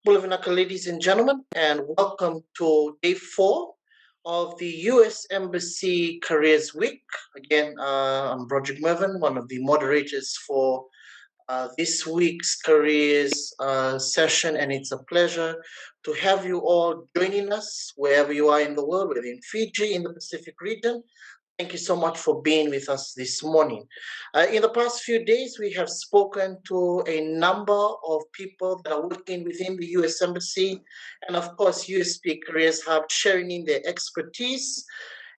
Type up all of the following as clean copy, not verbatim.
Bulavinaka, ladies and gentlemen, and welcome to day 4 of the U.S. Embassy Careers Week. Again, I'm Broderick Mervyn, one of the moderators for this week's careers session, and it's a pleasure to have you all joining us wherever you are in the world, whether in Fiji, in the Pacific region. Thank you so much for being with us this morning. In the past few days, we have spoken to a number of people that are working within the U.S. Embassy, and of course, USP Careers Hub, sharing in their expertise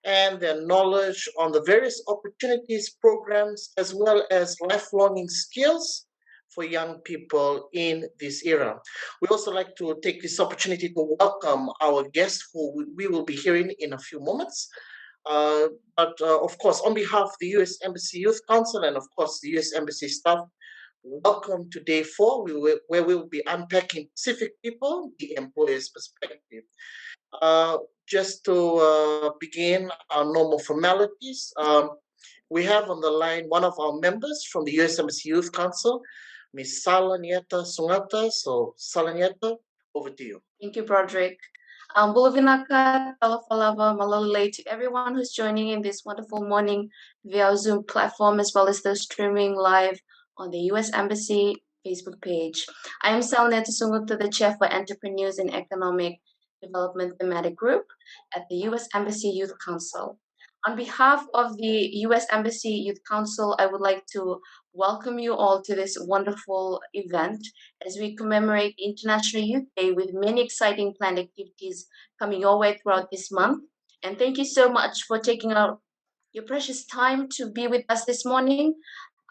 and their knowledge on the various opportunities, programs, as well as lifelong skills for young people in this era. We also like to take this opportunity to welcome our guest who we will be hearing in a few moments. But of course, on behalf of the U.S. Embassy Youth Council and of course the U.S. Embassy staff, welcome to day 4, where we will be unpacking Pacific people, the employer's perspective. Just to begin our normal formalities, we have on the line one of our members from the U.S. Embassy Youth Council, Ms. Salanieta Sungata. So, Salanieta, over to you. Thank you, Broderick. Bulavinaka, Talafalava, Malolei to everyone who's joining in this wonderful morning via our Zoom platform, as well as those streaming live on the U.S. Embassy Facebook page. I am Salanieta Sungata, the Chair for Entrepreneurs in Economic Development Thematic Group at the U.S. Embassy Youth Council. On behalf of the U.S. Embassy Youth Council, I would like to welcome you all to this wonderful event as we commemorate International Youth Day with many exciting planned activities coming your way throughout this month. And thank you so much for taking out your precious time to be with us this morning.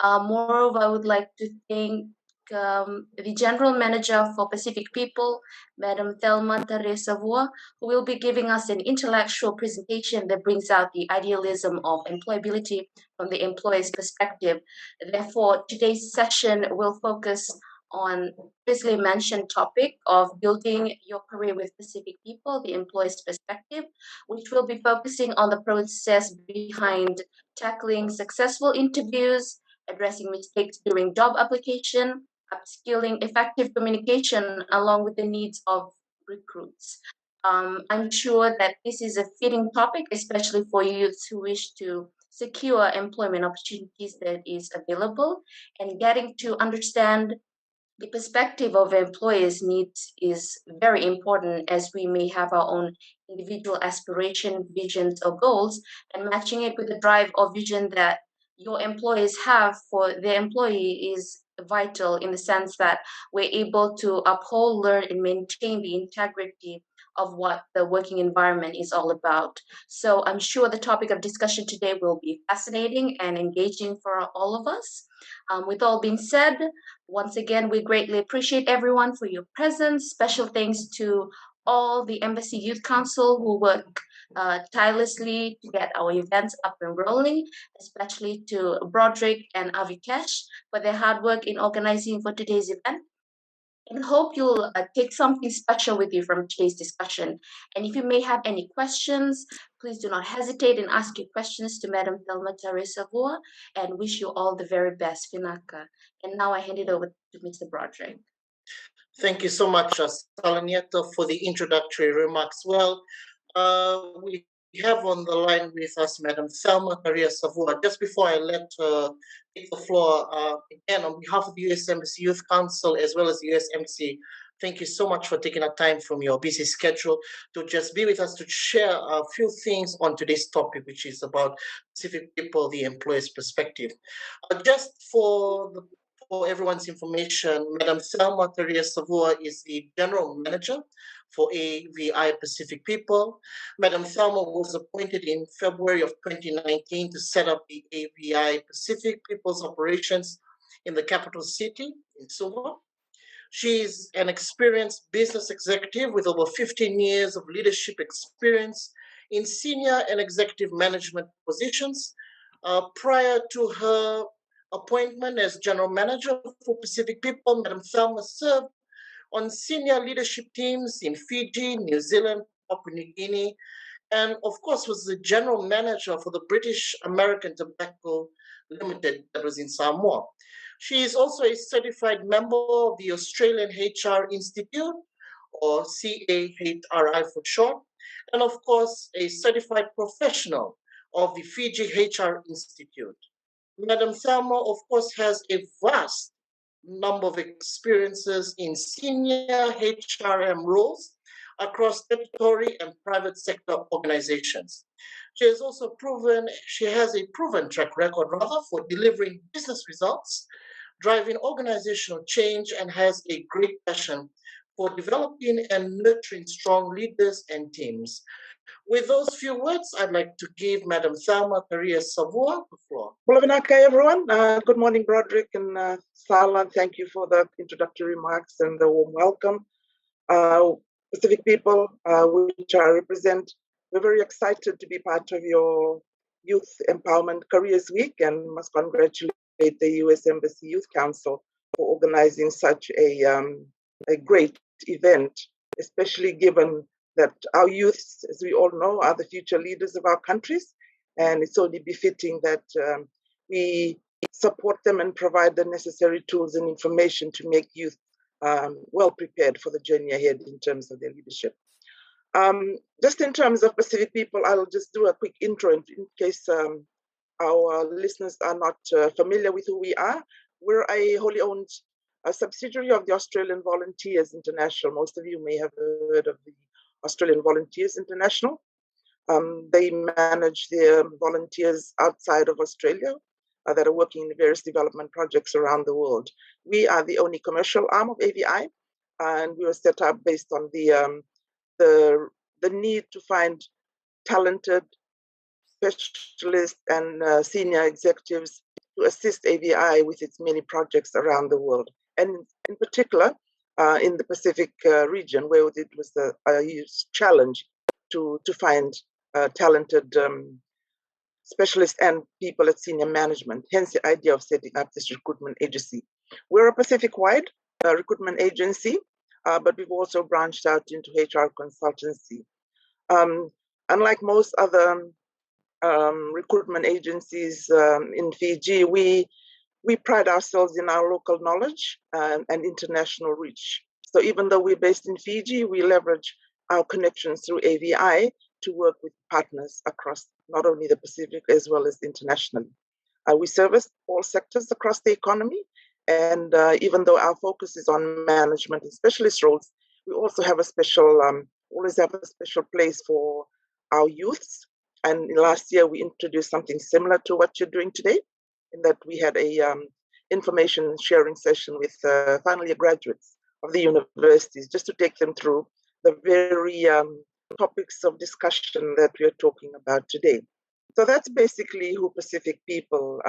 Moreover, I would like to thank the General Manager for Pacific People, Madam Thelma Taria-Savua, who will be giving us an intellectual presentation that brings out the idealism of employability from the employee's perspective. Therefore, today's session will focus on previously mentioned topic of building your career with Pacific people, the employee's perspective, which will be focusing on the process behind tackling successful interviews, addressing mistakes during job application, upskilling effective communication along with the needs of recruits. I'm sure that this is a fitting topic, especially for youths who wish to secure employment opportunities that is available, and getting to understand the perspective of employers' needs is very important, as we may have our own individual aspiration, visions, or goals, and matching it with the drive or vision that your employees have for their employee is vital, in the sense that we're able to uphold, learn, and maintain the integrity of what the working environment is all about. So I'm sure the topic of discussion today will be fascinating and engaging for all of us. With all being said, once again, we greatly appreciate everyone for your presence. Special thanks to all the Embassy Youth Council who work tirelessly to get our events up and rolling, especially to Broderick and Avikesh for their hard work in organizing for today's event. And hope you'll take something special with you from today's discussion. And if you may have any questions, please do not hesitate and ask your questions to Madam Thelma Taria-Savua, and wish you all the very best, Finaka. And now I hand it over to Mr. Broderick. Thank you so much, Salanieta, for the introductory remarks. Well, we have on the line with us Madam Thelma Taria-Savua. Just before I let her take the floor, again, on behalf of the U.S. Embassy Youth Council as well as the U.S. Embassy, thank you so much for taking the time from your busy schedule to just be with us to share a few things on today's topic, which is about Pacific people, the employer's perspective. Just for everyone's information, Madam Thelma Taria-Savua is the General Manager for AVI Pacific People. Madam Thelma was appointed in February of 2019 to set up the AVI Pacific People's operations in the capital city, in Suva. She is an experienced business executive with over 15 years of leadership experience in senior and executive management positions. Prior to her appointment as General Manager for Pacific People, Madam Thelma served on senior leadership teams in Fiji, New Zealand, Papua New Guinea, and of course was the General Manager for the British American Tobacco Limited that was in Samoa. She is also a certified member of the Australian HR Institute, or CAHRI for short, and of course, a certified professional of the Fiji HR Institute. Madam Thelma, of course, has a vast number of experiences in senior HRM roles across statutory and private sector organizations. She has a proven track record rather for delivering business results, driving organizational change, and has a great passion for developing and nurturing strong leaders and teams. With those few words, I'd like to give Madam Thelma Taria-Savua the floor. Bulavinaka, everyone. Good morning, Broderick and Sala. Thank you for the introductory remarks and the warm welcome. Pacific people, which I represent, we're very excited to be part of your Youth Empowerment Careers Week and must congratulate the U.S. Embassy Youth Council for organizing such a great event, especially given that our youths, as we all know, are the future leaders of our countries. And it's only befitting that we support them and provide the necessary tools and information to make youth well prepared for the journey ahead in terms of their leadership. Just in terms of Pacific people, I'll just do a quick intro in case our listeners are not familiar with who we are. We're a wholly owned subsidiary of the Australian Volunteers International. Most of you may have heard of the Australian Volunteers International. They manage their volunteers outside of Australia that are working in various development projects around the world. We are the only commercial arm of AVI, and we were set up based on the need to find talented specialists and senior executives to assist AVI with its many projects around the world, and in particular in the Pacific region, where it was a huge challenge to find talented specialists and people at senior management, hence the idea of setting up this recruitment agency. We're a Pacific-wide recruitment agency, but we've also branched out into HR consultancy. Unlike most other recruitment agencies in Fiji, we pride ourselves in our local knowledge and international reach. So even though we're based in Fiji, we leverage our connections through AVI to work with partners across not only the Pacific as well as internationally. We service all sectors across the economy, and even though our focus is on management and specialist roles, we also have a special, always have a special place for our youths. And last year we introduced something similar to what you're doing today, in that we had a information sharing session with final year graduates of the universities, just to take them through the very topics of discussion that we're talking about today. So that's basically who Pacific People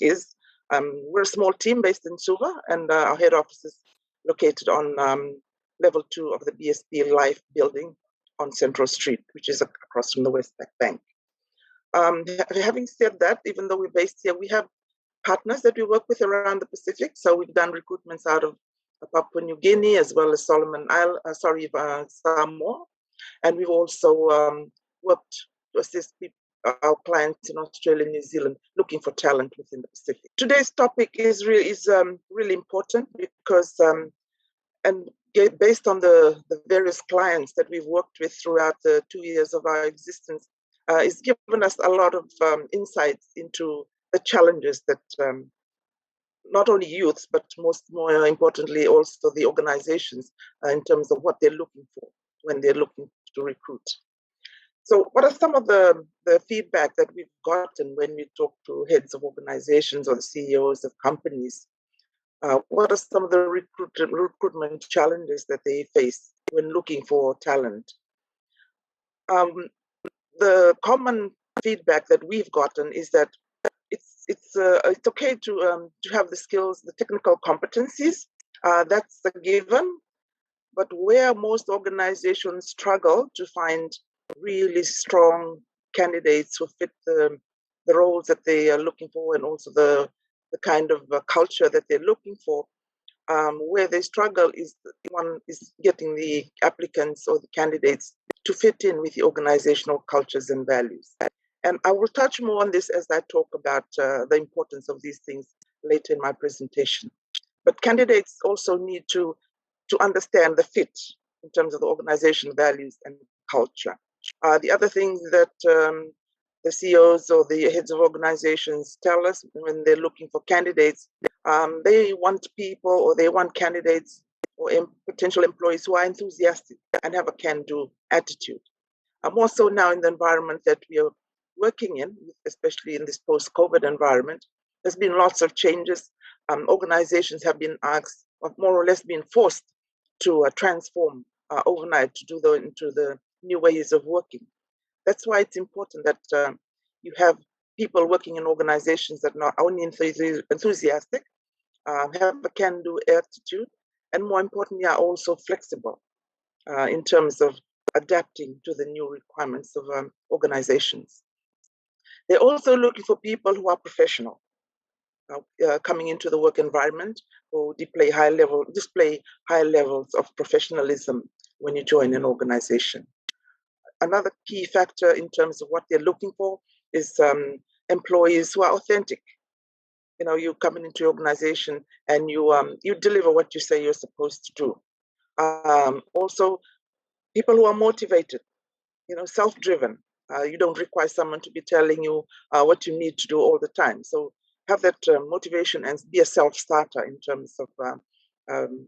is. We're a small team based in Suva, and our head office is located on level 2 of the BSP Life building on Central Street, which is across from the Westpac Bank. Having said that, even though we're based here, we have partners that we work with around the Pacific. So we've done recruitments out of Papua New Guinea as well as Samoa. And we've also worked to assist our clients in Australia and New Zealand looking for talent within the Pacific. Today's topic is really important because, and based on the various clients that we've worked with throughout the 2 years of our existence, it's given us a lot of insights into the challenges that not only youths, but more importantly, also the organizations in terms of what they're looking for when they're looking to recruit. So what are some of the feedback that we've gotten when we talk to heads of organizations or the CEOs of companies? What are some of the recruitment challenges that they face when looking for talent? The common feedback that we've gotten is that it's okay to have the skills, the technical competencies. That's a given. But where most organizations struggle to find really strong candidates who fit the roles that they are looking for, and also the kind of culture that they're looking for, where they struggle is getting the applicants or the candidates to fit in with the organizational cultures and values. And I will touch more on this as I talk about the importance of these things later in my presentation. But candidates also need to understand the fit in terms of the organization values and culture. The other thing that the CEOs or the heads of organizations tell us when they're looking for candidates, they want people, or they want candidates or potential employees who are enthusiastic and have a can-do attitude. More so now in the environment that we are working in, especially in this post-COVID environment, there's been lots of changes. Organizations have been asked, or more or less been forced to transform overnight into the new ways of working. That's why it's important that you have people working in organizations that are not only enthusiastic, have a can-do attitude, and more importantly, are also flexible in terms of adapting to the new requirements of organizations. They're also looking for people who are professional, coming into the work environment, who display high levels of professionalism when you join an organization. Another key factor in terms of what they're looking for is employees who are authentic. You know, you come into your organization and you deliver what you say you're supposed to do. Also, people who are motivated, you know, self-driven. You don't require someone to be telling you what you need to do all the time. So have that motivation and be a self-starter in terms of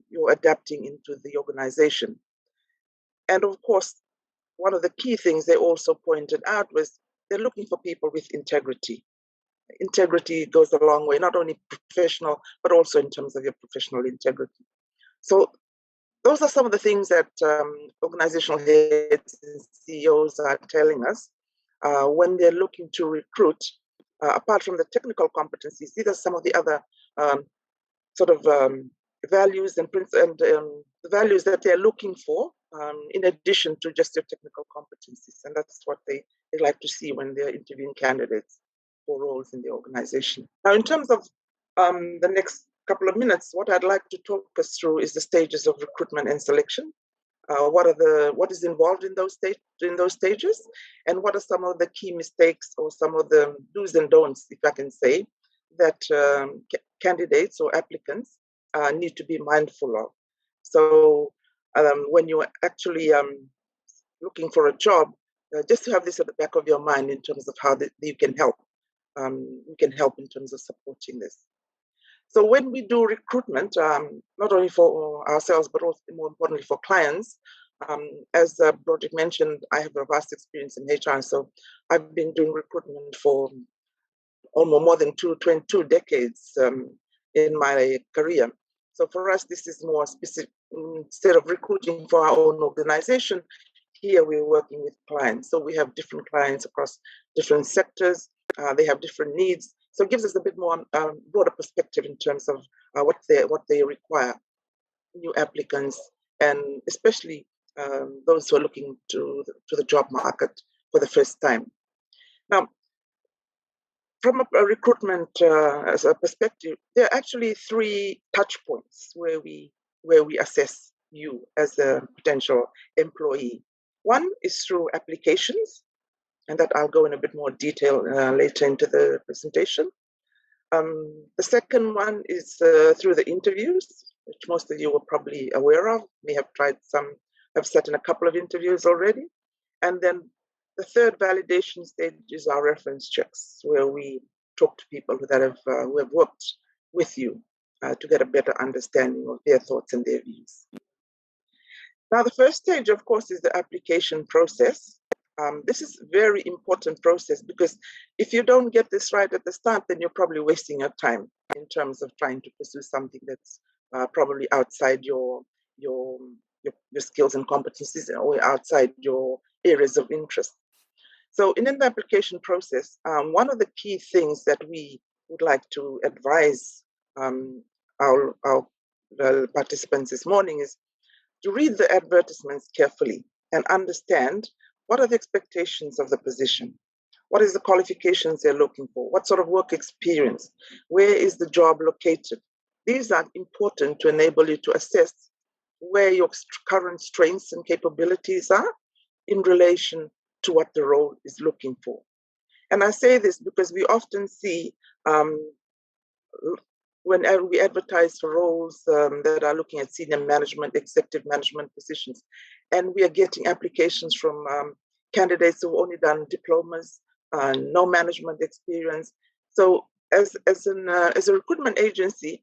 you're adapting into the organization. And of course, one of the key things they also pointed out was they're looking for people with integrity. Integrity goes a long way, not only professional, but also in terms of your professional integrity. So those are some of the things that organizational heads and CEOs are telling us when they're looking to recruit. Apart from the technical competencies, these are some of the other values and the values that they're looking for in addition to just their technical competencies. And that's what they like to see when they're interviewing candidates for roles in the organization. Now, in terms of the next couple of minutes, what I'd like to talk us through is the stages of recruitment and selection. What is involved in those stages, and what are some of the key mistakes or some of the do's and don'ts, if I can say, that candidates or applicants need to be mindful of. So when you're actually looking for a job, just to have this at the back of your mind in terms of how you can help. You can help in terms of supporting this. So when we do recruitment, not only for ourselves, but also more importantly for clients, as Broderick mentioned, I have a vast experience in HR. So I've been doing recruitment for almost more than two decades in my career. So for us, this is more specific. Instead of recruiting for our own organization, here we're working with clients. So we have different clients across different sectors. They have different needs. So it gives us a bit more broader perspective in terms of what they require, new applicants, and especially those who are looking to the job market for the first time. Now, from a recruitment as a perspective, there are actually 3 touch points where we assess you as a potential employee. One is through applications, and that I'll go in a bit more detail later into the presentation. The second one is through the interviews, which most of you are probably aware of, may have tried some, have sat in a couple of interviews already. And then the third validation stage is our reference checks, where we talk to people who have worked with you to get a better understanding of their thoughts and their views. Now, the first stage, of course, is the application process. This is a very important process because if you don't get this right at the start, then you're probably wasting your time in terms of trying to pursue something that's probably outside your skills and competencies or outside your areas of interest. So in the application process, one of the key things that we would like to advise our participants this morning is to read the advertisements carefully and understand what are the expectations of the position. What is the qualifications they're looking for? What sort of work experience? Where is the job located? These are important to enable you to assess where your current strengths and capabilities are in relation to what the role is looking for. And I say this because we often see when we advertise for roles that are looking at senior management, executive management positions, and we are getting applications from candidates who've only done diplomas, no management experience. So as a recruitment agency,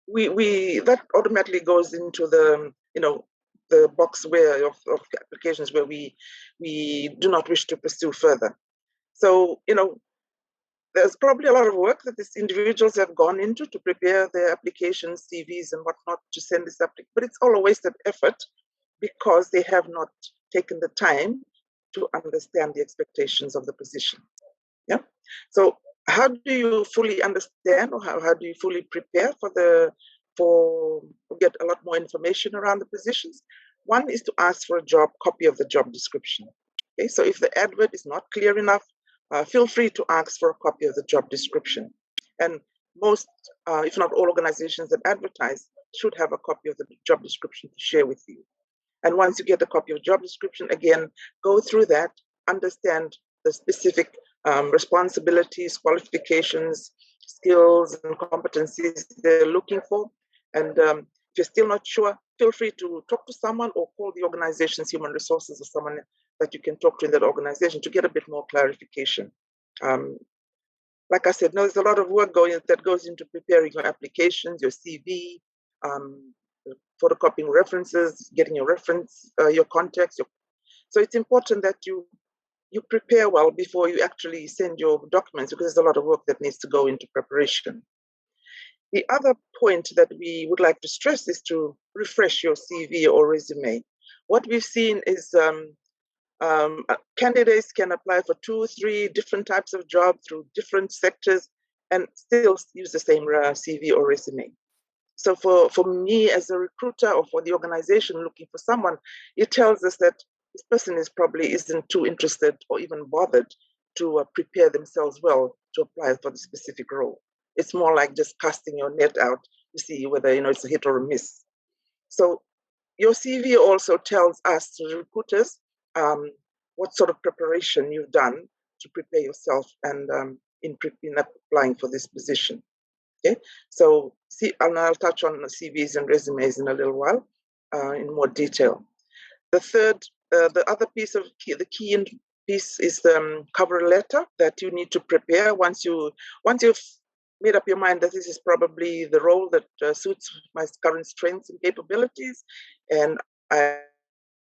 we that automatically goes into the the box where of applications where we do not wish to pursue further. So there's probably a lot of work that these individuals have gone into to prepare their applications, CVs, and whatnot to send this application, but it's all a wasted effort because they have not taken the time to understand the expectations of the position. Yeah. So how do you fully understand, or how do you fully prepare for get a lot more information around the positions? One is to ask for a copy of the job description. Okay, so if the advert is not clear enough, feel free to ask for a copy of the job description. And most, if not all, organizations that advertise should have a copy of the job description to share with you. And once you get a copy of the job description, again, go through that, understand the specific responsibilities, qualifications, skills, and competencies they're looking for. And if you're still not sure, feel free to talk to someone or call the organization's human resources or someone that you can talk to in that organization to get a bit more clarification. Like I said, there's a lot of work that goes into preparing your applications, your CV, photocopying references, getting your your contacts. So it's important that you prepare well before you actually send your documents, because there's a lot of work that needs to go into preparation. The other point that we would like to stress is to refresh your CV or resume. What we've seen is candidates can apply for 2 or 3 different types of jobs through different sectors and still use the same CV or resume. So for me as a recruiter, or for the organization looking for someone, it tells us that this person isn't too interested or even bothered to prepare themselves well to apply for the specific role. It's more like just casting your net out to see whether it's a hit or a miss. So your CV also tells us, the recruiters, what sort of preparation you've done to prepare yourself and in applying for this position. Okay, so and I'll touch on CVs and resumes in a little while in more detail. The other piece of the key piece is the cover letter that you need to prepare once you've made up your mind that this is probably the role that suits my current strengths and capabilities, and I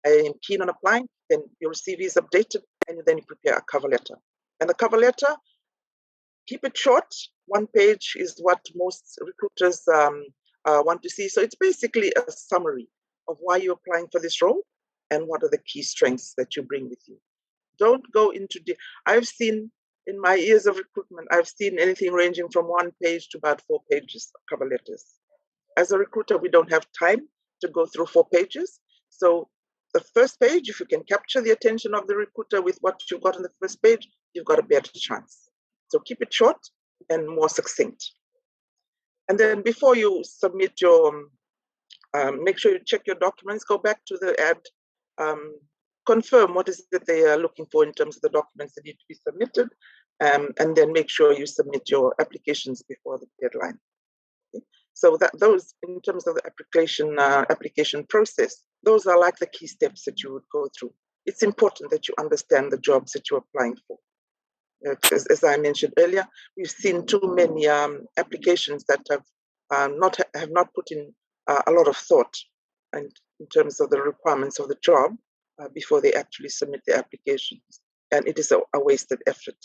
am keen on applying. Then your CV is updated, and then you prepare a cover letter. And the cover letter, keep it short. 1 page is what most recruiters want to see. So it's basically a summary of why you're applying for this role and what are the key strengths that you bring with you. Don't go into I've seen in my years of recruitment, I've seen anything ranging from 1 page to about 4 pages of cover letters. As a recruiter, we don't have time to go through 4 pages. So the first page, if you can capture the attention of the recruiter with what you've got on the first page, you've got a better chance. So keep it short and more succinct. And then before you submit your, make sure you check your documents, go back to the ad, confirm what is it they are looking for in terms of the documents that need to be submitted, and then make sure you submit your applications before the deadline. Okay? So those, in terms of the application process, those are like the key steps that you would go through. It's important that you understand the jobs that you're applying for. As I mentioned earlier, we've seen too many applications that have not put in a lot of thought and in terms of the requirements of the job before they actually submit the applications, and it is a wasted effort.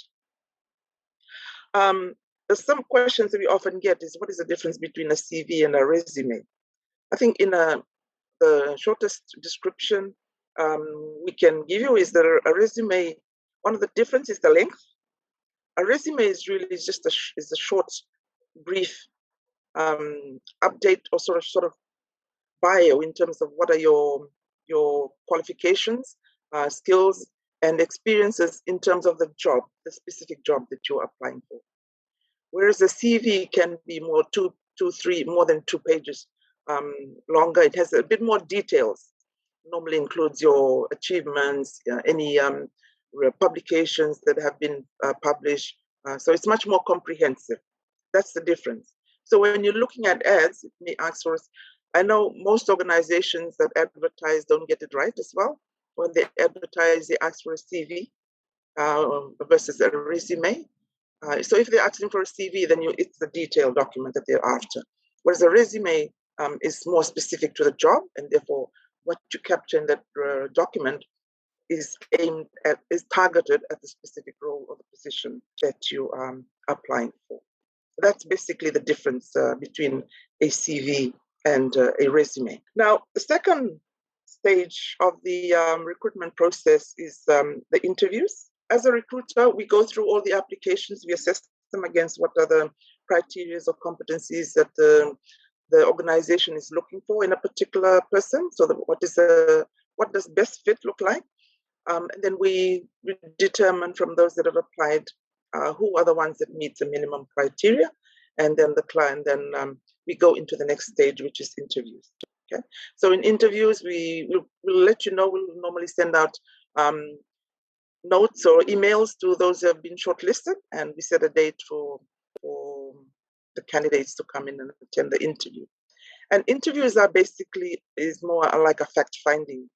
There's some questions that we often get is, what is the difference between a CV and a resume? I think in the shortest description we can give you is that a resume, one of the differences is the length. A resume is really just a short, brief update or sort of bio in terms of what are your qualifications, skills, and experiences in terms of the job, the specific job that you're applying for. Whereas a CV can be more more than 2 pages longer. It has a bit more details. Normally includes your achievements, any publications that have been published. So it's much more comprehensive. That's the difference. So when you're looking at ads, it may ask for, I know most organizations that advertise don't get it right as well. When they advertise, they ask for a CV versus a resume. So if they're asking for a CV, then it's the detailed document that they're after. Whereas a resume is more specific to the job, and therefore what you capture in that document is targeted at the specific role or the position that you are applying for. That's basically the difference between a CV and a resume. Now, the second stage of the recruitment process is the interviews. As a recruiter, we go through all the applications, we assess them against what are the criteria or competencies that the organization is looking for in a particular person. So what does best fit look like? And then we determine from those that have applied who are the ones that meet the minimum criteria, and then the client. Then we go into the next stage, which is interviews. Okay. So in interviews, we'll let you know. We'll normally send out notes or emails to those who have been shortlisted, and we set a date for the candidates to come in and attend the interview. And interviews are is more like a fact-finding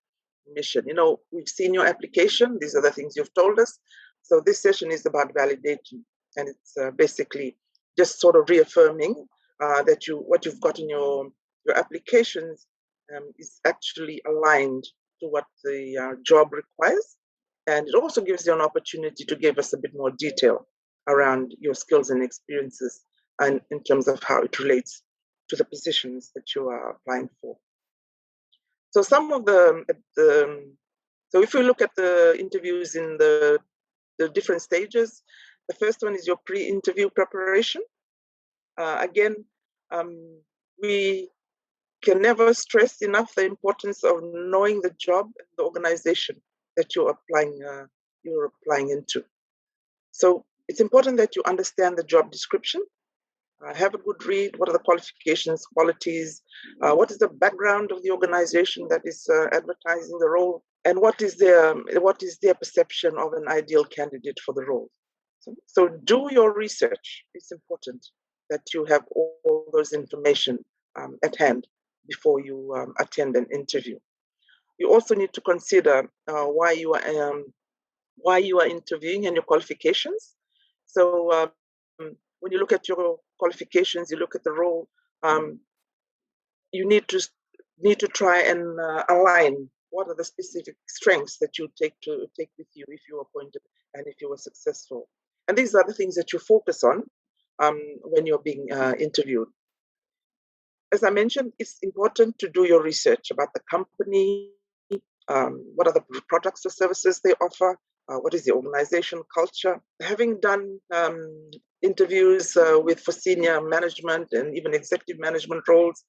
mission. You know, we've seen your application. These are the things you've told us. So this session is about validation, and it's basically just sort of reaffirming that what you've got in your applications is actually aligned to what the job requires. And it also gives you an opportunity to give us a bit more detail around your skills and experiences, and in terms of how it relates to the positions that you are applying for. So some of so if we look at the interviews in the different stages, the first one is your pre-interview preparation. Again, we can never stress enough the importance of knowing the job and the organization that you're applying into. So it's important that you understand the job description. Have a good read. What are the qualifications, qualities? What is the background of the organization that is advertising the role? And what is their perception of an ideal candidate for the role? So do your research. It's important that you have all those information at hand before you attend an interview. You also need to consider why you are interviewing and your qualifications. So when you look at your qualifications, you look at the role, you need to try and align what are the specific strengths that you take with you if you're appointed and if you were successful. And these are the things that you focus on when you're being interviewed. As I mentioned, it's important to do your research about the company, what are the products or services they offer, what is the organization culture. Having done interviews for senior management and even executive management roles,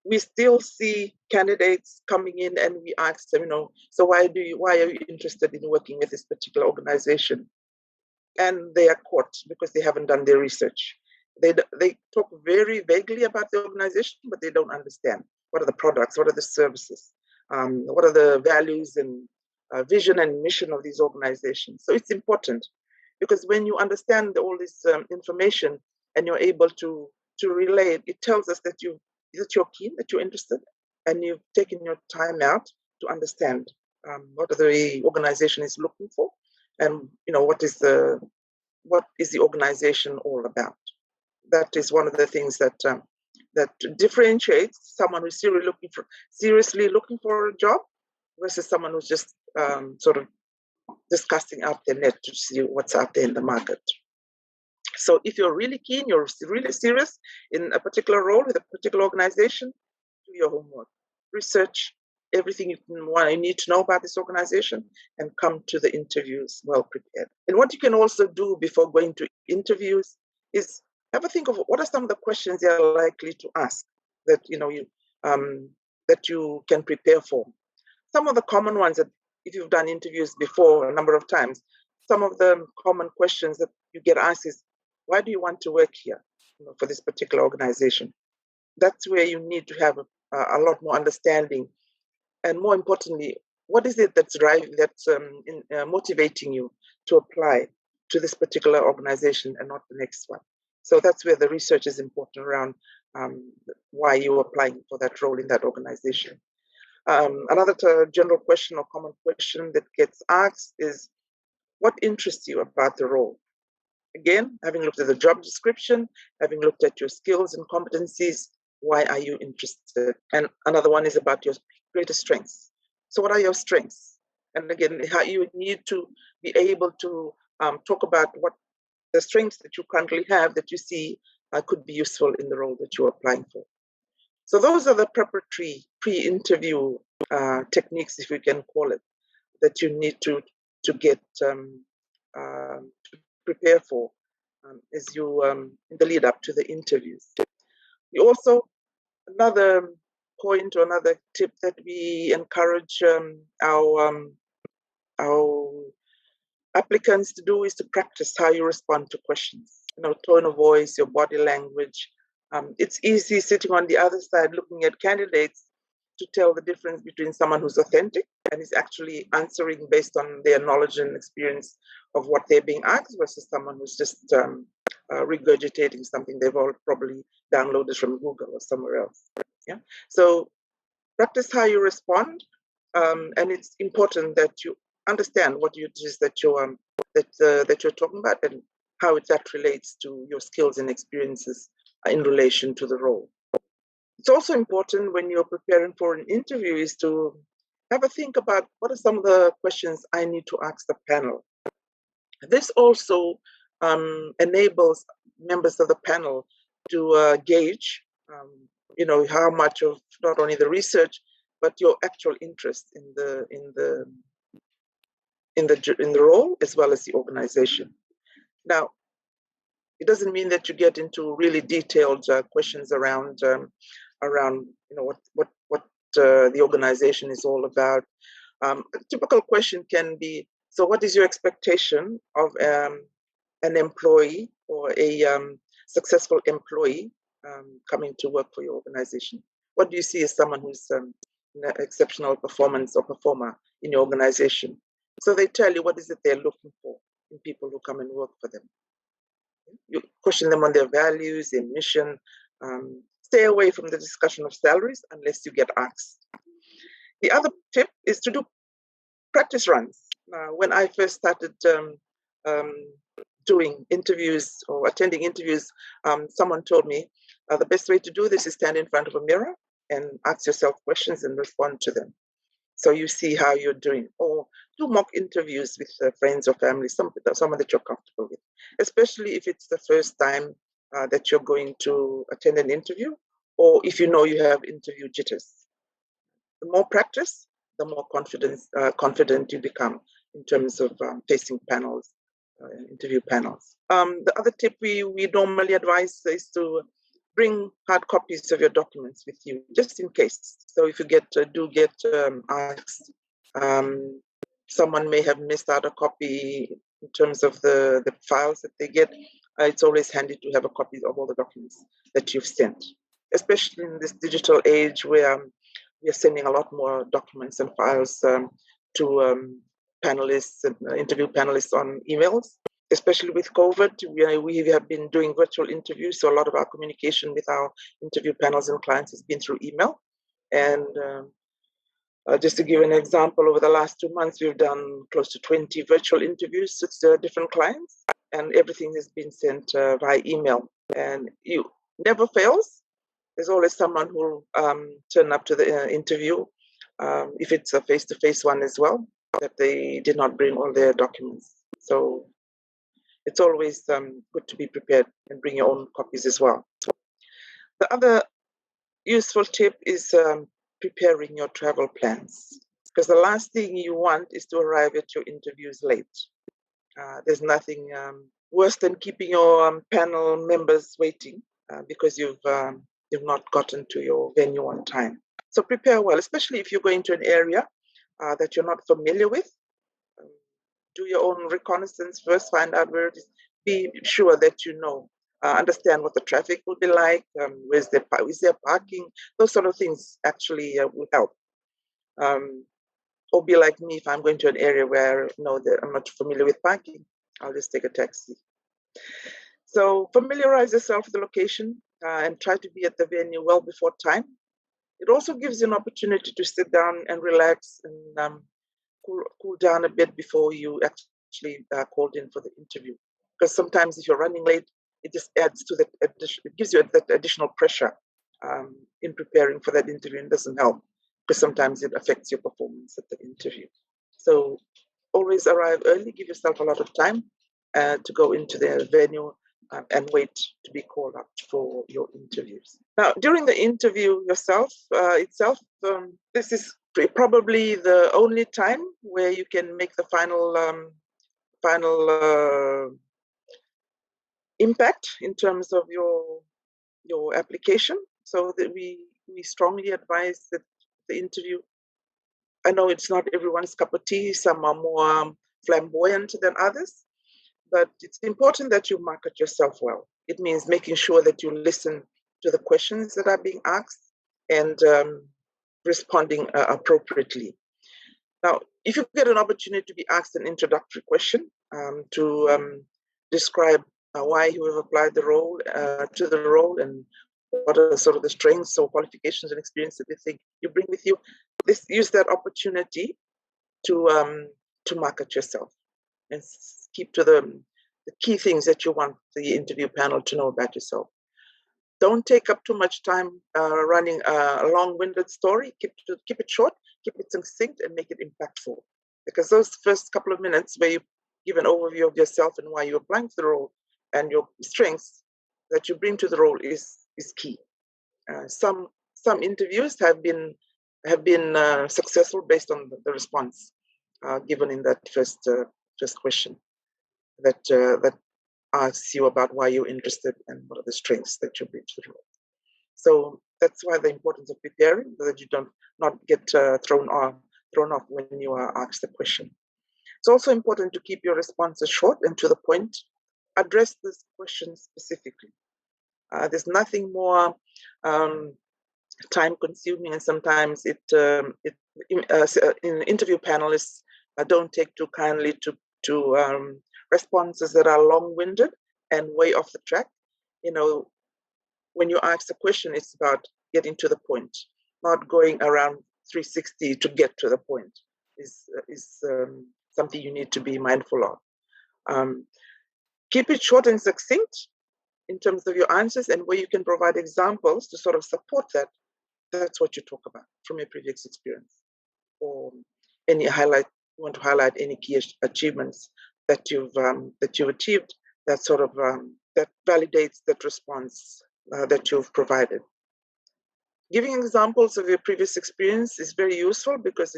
we still see candidates coming in and we ask them, so why are you interested in working with this particular organization? And they are caught because they haven't done their research. They talk very vaguely about the organization, but they don't understand what are the products, what are the services, what are the values and vision and mission of these organizations. So it's important because when you understand all this information and you're able to relay it, it tells us that you're keen, that you're interested, and you've taken your time out to understand what the organization is looking for, and what is the organization all about. That is one of the things that differentiates someone who's seriously looking for a job versus someone who's just sort of just casting out their net to see what's out there in the market. So if you're really keen, you're really serious in a particular role with a particular organization, do your homework, research everything you need to know about this organization, and come to the interviews well prepared. And what you can also do before going to interviews is have a think of what are some of the questions they are likely to ask that that you can prepare for. Some of the common ones that, if you've done interviews before a number of times, some of the common questions that you get asked is, why do you want to work here for this particular organization? That's where you need to have a lot more understanding. And more importantly, what is it that's motivating you to apply to this particular organization and not the next one? So that's where the research is important around why you're applying for that role in that organization. Another general question or common question that gets asked is, what interests you about the role? Again, having looked at the job description, having looked at your skills and competencies, why are you interested? And another one is about your greatest strengths. So what are your strengths? And again, how you need to be able to talk about what the strengths that you currently have that you see could be useful in the role that you're applying for. So those are the preparatory pre-interview techniques, if we can call it, that you need to get to prepare for as you in the lead up to the interviews. We also, another point or another tip that we encourage our applicants to do is to practice how you respond to questions. You know, tone of voice, your body language. It's easy sitting on the other side looking at candidates to tell the difference between someone who's authentic and is actually answering based on their knowledge and experience of what they're being asked versus someone who's just regurgitating something they've all probably downloaded from Google or somewhere else. Yeah. So practice how you respond, and it's important that you understand what it is that you're talking about and how that relates to your skills and experiences in relation to the role. It's also important when you're preparing for an interview is to have a think about what are some of the questions I need to ask the panel. This also enables members of the panel to gauge, you know, how much of not only the research but your actual interest in the role as well as the organization. Now, it doesn't mean that you get into really detailed questions around you know what the organization is all about. A typical question can be, so what is your expectation of an employee or a successful employee coming to work for your organization? What do you see as someone who's an exceptional performance or performer in your organization? So they tell you what is it they're looking for in people who come and work for them. You question them on their values, their mission. Stay away from the discussion of salaries unless you get asked. The other tip is to do practice runs. When I first started doing interviews or attending interviews, someone told me the best way to do this is stand in front of a mirror and ask yourself questions and respond to them. So you see how you're doing. Or do mock interviews with friends or family, someone that you're comfortable with, especially if it's the first time that you're going to attend an interview, or if you know you have interview jitters. The more practice, the more confident you become in terms of facing panels, interview panels. The other tip we normally advise is to bring hard copies of your documents with you, just in case. So if you do get asked, someone may have missed out a copy in terms of the files that they get. It's always handy to have a copy of all the documents that you've sent, especially in this digital age where we are sending a lot more documents and files to panelists and interview panelists on emails. Especially with COVID, we have been doing virtual interviews, so a lot of our communication with our interview panels and clients has been through email. And just to give an example, over the last 2 months, we've done close to 20 virtual interviews with different clients, and everything has been sent via email. And you never fails. There's always someone who will turn up to the interview, if it's a face-to-face one as well, that they did not bring all their documents. So it's always good to be prepared and bring your own copies as well. The other useful tip is preparing your travel plans, because the last thing you want is to arrive at your interviews late. There's nothing worse than keeping your panel members waiting because you've not gotten to your venue on time. So prepare well, especially if you're going to an area that you're not familiar with. Do your own reconnaissance first, find out where it is. Be sure that you know, understand what the traffic will be like, is there parking, those sort of things actually will help. Or be like me, if I'm going to an area where I'm not familiar with parking, I'll just take a taxi. So familiarize yourself with the location and try to be at the venue well before time. It also gives you an opportunity to sit down and relax and cool down a bit before you actually called in for the interview. Because sometimes if you're running late, it just adds to that it gives you that additional pressure in preparing for that interview, and doesn't help because sometimes it affects your performance at the interview. So always arrive early, give yourself a lot of time to go into the venue and wait to be called up for your interviews. Now, during the interview itself, this is probably the only time where you can make the final impact in terms of your application. So that we strongly advise that the interview, I know it's not everyone's cup of tea, some are more flamboyant than others, but it's important that you market yourself well. It means making sure that you listen to the questions that are being asked and responding appropriately. Now, if you get an opportunity to be asked an introductory question to describe why you have applied the role to the role and what are sort of the strengths or qualifications and experience that you think you bring with you, use that opportunity to market yourself and keep to the key things that you want the interview panel to know about yourself. Don't take up too much time running a long-winded story. Keep it short, keep it succinct, and make it impactful. Because those first couple of minutes where you give an overview of yourself and why you're applying for the role and your strengths that you bring to the role is key. Some interviews have been successful based on the response given in that first question that asks you about why you're interested and what are the strengths that you bring to the role. So that's why the importance of preparing, so that you don't not get thrown off when you are asked the question. It's also important to keep your responses short and to the point. Address this question specifically. There's nothing more time-consuming, and sometimes interview panelists don't take too kindly to responses that are long-winded and way off the track. You know, when you ask a question, it's about getting to the point, not going around 360 to get to the point. Is something you need to be mindful of. Keep it short and succinct in terms of your answers, and where you can provide examples to sort of support that. That's what you talk about from your previous experience, or any want to highlight any key achievements that you've achieved. That sort of that validates that response that you've provided. Giving examples of your previous experience is very useful because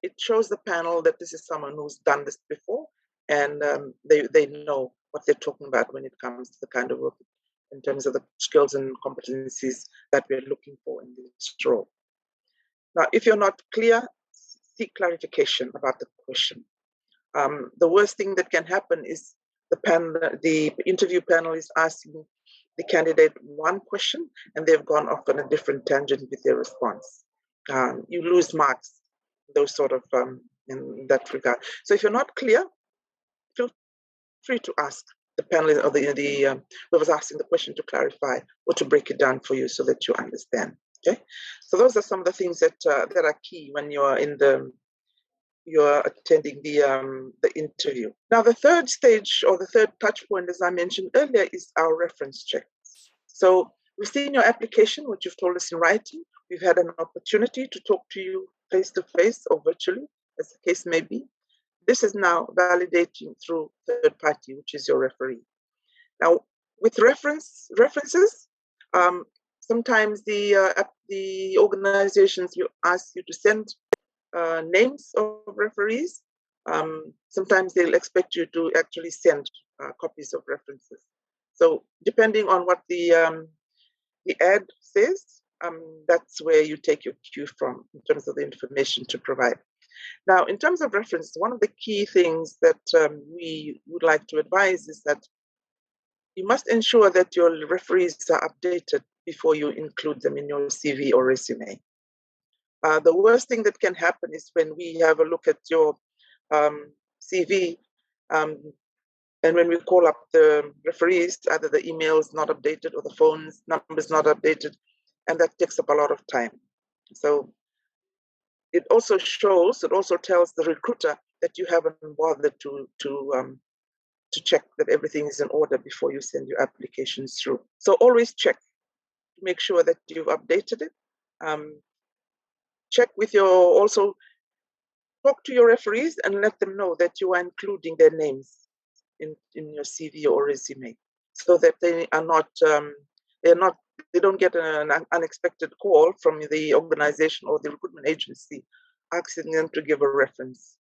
it shows the panel that this is someone who's done this before, and they know what they're talking about when it comes to the kind of work in terms of the skills and competencies that we're looking for in this role. Now, if you're not clear, seek clarification about the question. The worst thing that can happen is the interview panel is asking the candidate one question and they've gone off on a different tangent with their response. You lose marks, those sort of in that regard. So if you're not clear, feel free to ask the panelist or the whoever's asking the question to clarify or to break it down for you so that you understand. Okay, so those are some of the things that that are key when you're attending the interview. Now, the third stage or the third touch point, as I mentioned earlier, is our reference checks. So we've seen your application, what you've told us in writing. We've had an opportunity to talk to you face to face or virtually, as the case may be. This is now validating through third party, which is your referee. Now, with references, sometimes the organizations will ask you to send names of referees. Sometimes they'll expect you to actually send copies of references. So depending on what the ad says, that's where you take your cue from in terms of the information to provide. Now, in terms of reference, one of the key things that we would like to advise is that you must ensure that your referees are updated before you include them in your CV or resume. The worst thing that can happen is when we have a look at your CV, And when we call up the referees, either the email's not updated or the phone's number's not updated, and that takes up a lot of time. So it also tells the recruiter that you haven't bothered to check that everything is in order before you send your applications through. So always check to make sure that you've updated it. Check with also talk to your referees and let them know that you are including their names in your CV or resume, so that they don't get an unexpected call from the organization or the recruitment agency asking them to give a reference.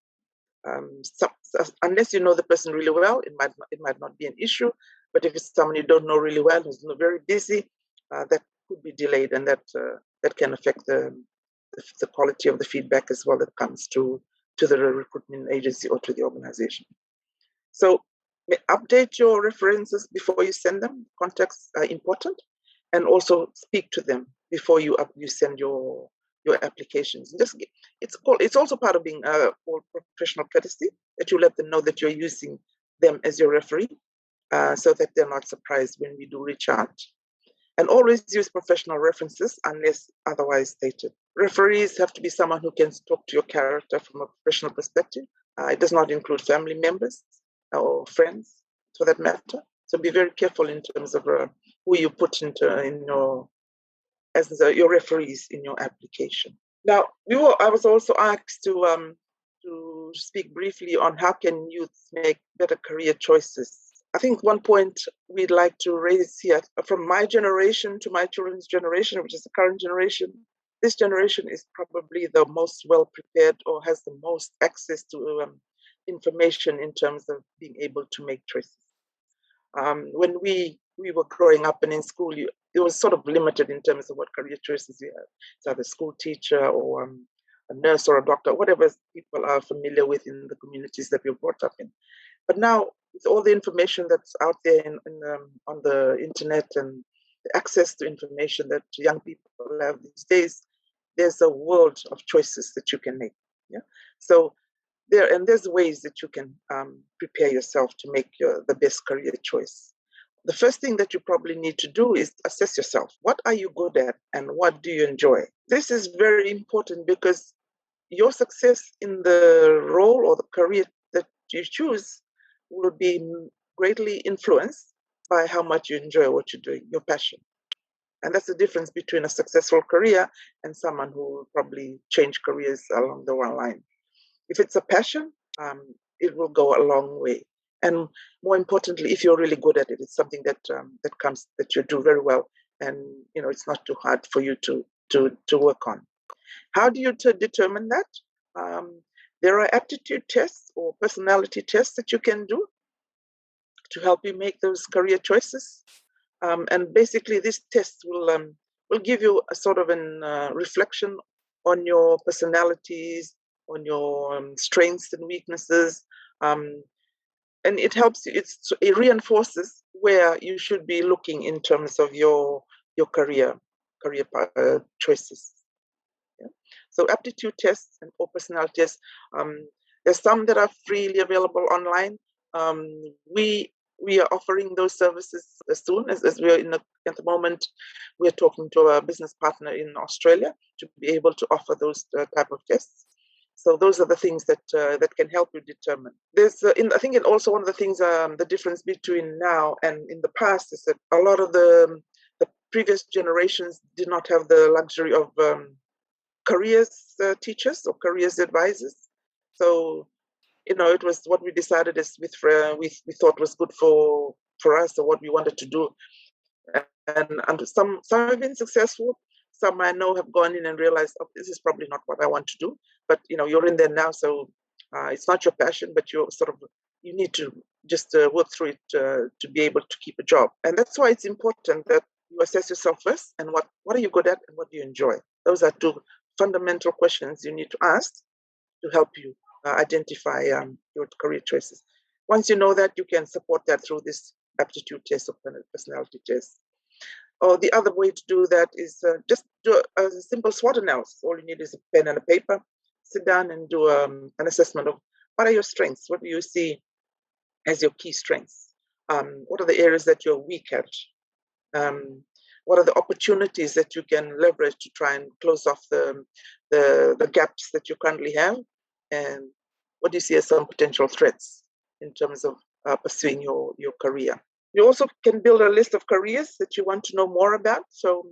Unless you know the person really well, it might not be an issue. But if it's someone you don't know really well, who's very busy, that could be delayed, and that can affect the quality of the feedback as well that comes to the recruitment agency or to the organization. So update your references before you send them. Contacts are important, and also speak to them before you send your applications. It's also part of being professional courtesy that you let them know that you're using them as your referee, so that they're not surprised when we do reach out. And always use professional references unless otherwise stated. Referees have to be someone who can talk to your character from a professional perspective. It does not include family members or friends, for that matter. So be very careful in terms of who you put as your referees in your application. Now, I was also asked to speak briefly on how can youth make better career choices. I think one point we'd like to raise here, from my generation to my children's generation, which is the current generation, this generation is probably the most well prepared or has the most access to information in terms of being able to make choices. When we were growing up and in school, it was sort of limited in terms of what career choices you had. It's either a school teacher or a nurse or a doctor, whatever people are familiar with in the communities that we were brought up in. But now, with all the information that's out there on the internet and the access to information that young people have these days, there's a world of choices that you can make. Yeah. So there's ways that you can prepare yourself to make the best career choice. The first thing that you probably need to do is assess yourself. What are you good at and what do you enjoy? This is very important because your success in the role or the career that you choose will be greatly influenced by how much you enjoy what you're doing, your passion. And that's the difference between a successful career and someone who will probably change careers along the line. If it's a passion, it will go a long way. And more importantly, if you're really good at it, it's something that you do very well, and it's not too hard for you to work on. How do you determine that? There are aptitude tests or personality tests that you can do to help you make those career choices. And basically, this test will give you a sort of reflection on your personalities, on your strengths and weaknesses, and it helps you. It reinforces where you should be looking in terms of your career choices. Yeah? So aptitude tests or personality tests. There's some that are freely available online. We are offering those services as soon as we're at the moment. We're talking to a business partner in Australia to be able to offer those type of tests. So those are the things that can help you determine. I think also one of the things, the difference between now and in the past is that a lot of the previous generations did not have the luxury of careers teachers or careers advisors. So it was what we decided is we thought was good for us or what we wanted to do. And some have been successful. Some I know have gone in and realized, oh, this is probably not what I want to do. But you're in there now, so it's not your passion, but you need to just work through it to be able to keep a job. And that's why it's important that you assess yourself first, and what are you good at and what do you enjoy? Those are two fundamental questions you need to ask to help you identify your career choices. Once you know that, you can support that through this aptitude test or personality test. Or the other way to do that is just do a simple SWOT analysis. All you need is a pen and a paper. Sit down and do an assessment of what are your strengths? What do you see as your key strengths? What are the areas that you're weak at? What are the opportunities that you can leverage to try and close off the gaps that you currently have? And what do you see as some potential threats in terms of pursuing your career? You also can build a list of careers that you want to know more about. So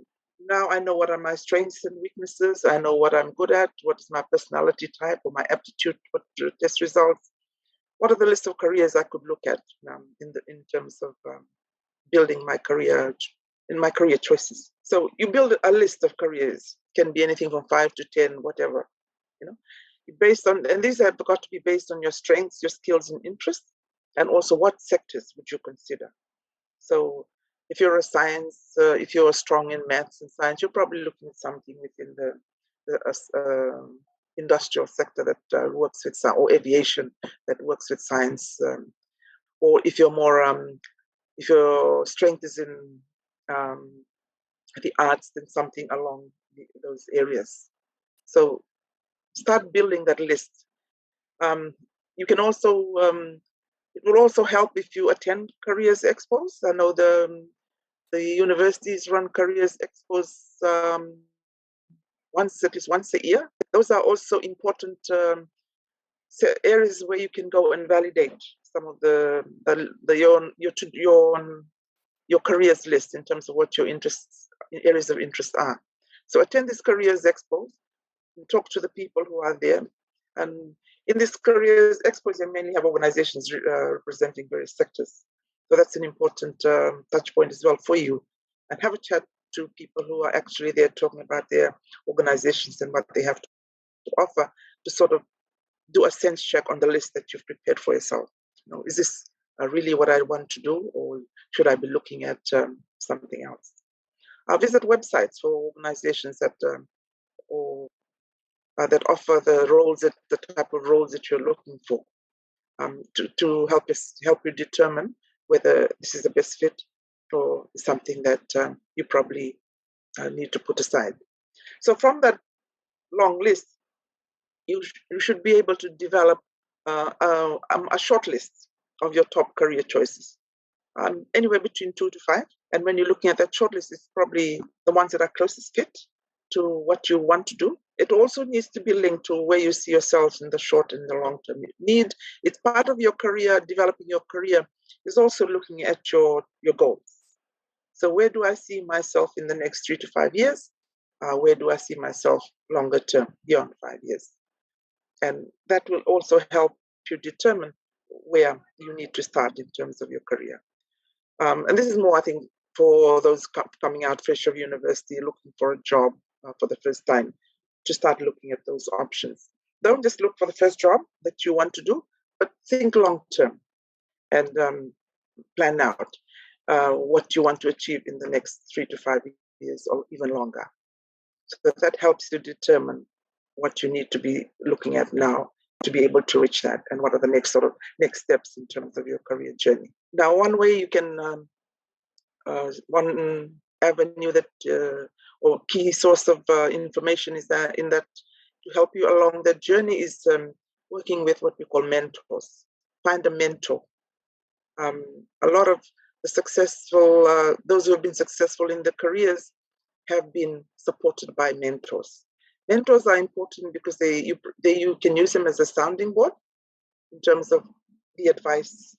now I know what are my strengths and weaknesses. I know what I'm good at, what is my personality type or my aptitude, what test results. What are the list of careers I could look at in terms of building my career, in my career choices? So you build a list of careers, can be anything from 5 to 10, whatever, based on, and these have got to be based on your strengths, your skills and interests, and also what sectors would you consider. So if you're a science, if you're strong in maths and science, you're probably looking at something within the industrial sector that works with, or aviation that works with science. Or if you're more, if your strength is in the arts, then something along those areas. So start building that list. You can also, it will also help if you attend careers expos. I know the universities run careers expos at least once a year. Those are also important areas where you can go and validate some of your careers list in terms of what your areas of interest are. So attend these careers expos and talk to the people who are there. And in these careers expos, you mainly have organizations representing various sectors. So that's an important touch point as well for you. And have a chat to people who are actually there talking about their organizations and what they have to offer, to sort of do a sense check on the list that you've prepared for yourself. Is this really what I want to do, or should I be looking at something else? Visit websites for organizations that that offer the type of roles that you're looking for, to help you determine whether this is the best fit or something that you probably need to put aside. So from that long list, you should be able to develop a short list of your top career choices, anywhere between 2 to 5. And when you're looking at that short list, it's probably the ones that are closest fit to what you want to do. It also needs to be linked to where you see yourselves in the short and the long term. It's part of your career, developing your career is also looking at your goals. So where do I see myself in the next 3 to 5 years? Where do I see myself longer term, beyond 5 years? And that will also help you determine where you need to start in terms of your career. And this is more, I think, for those coming out fresh of university, looking for a job for the first time, to start looking at those options. Don't just look for the first job that you want to do, but think long term and plan out what you want to achieve in the next 3 to 5 years or even longer. So that helps you determine what you need to be looking at now to be able to reach that, and what are the next steps in terms of your career journey. Now, one way you can, one avenue that or key source of information is that to help you along that journey is working with what we call mentors. Find a mentor. A lot of the successful, those who have been successful in their careers, have been supported by mentors. Mentors are important because you can use them as a sounding board in terms of the advice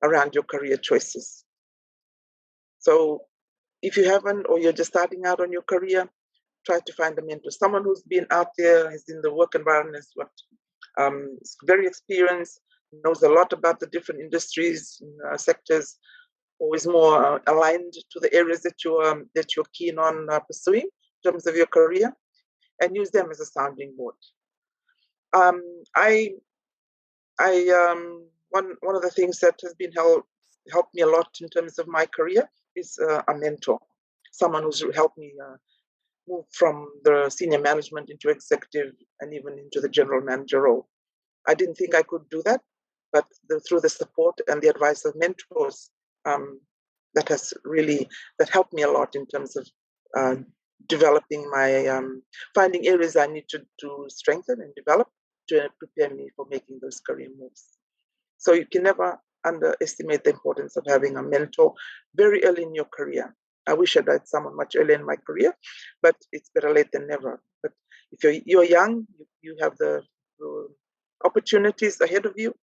around your career choices. So if you haven't, or you're just starting out on your career, try to find a mentor, someone who's been out there, is in the work environment, is very experienced, knows a lot about the different industries, sectors, or is more aligned to the areas that you're keen on pursuing in terms of your career, and use them as a sounding board. One of the things that has been helped me a lot in terms of my career is a mentor, someone who's helped me move from the senior management into executive and even into the general manager role. I didn't think I could do that, but through the support and the advice of mentors, that helped me a lot in terms of developing my, finding areas I need to strengthen and develop to prepare me for making those career moves. So you can never underestimate the importance of having a mentor very early in your career. I wish I'd had someone much earlier in my career, but it's better late than never. But if you're young, you have the opportunities ahead of you.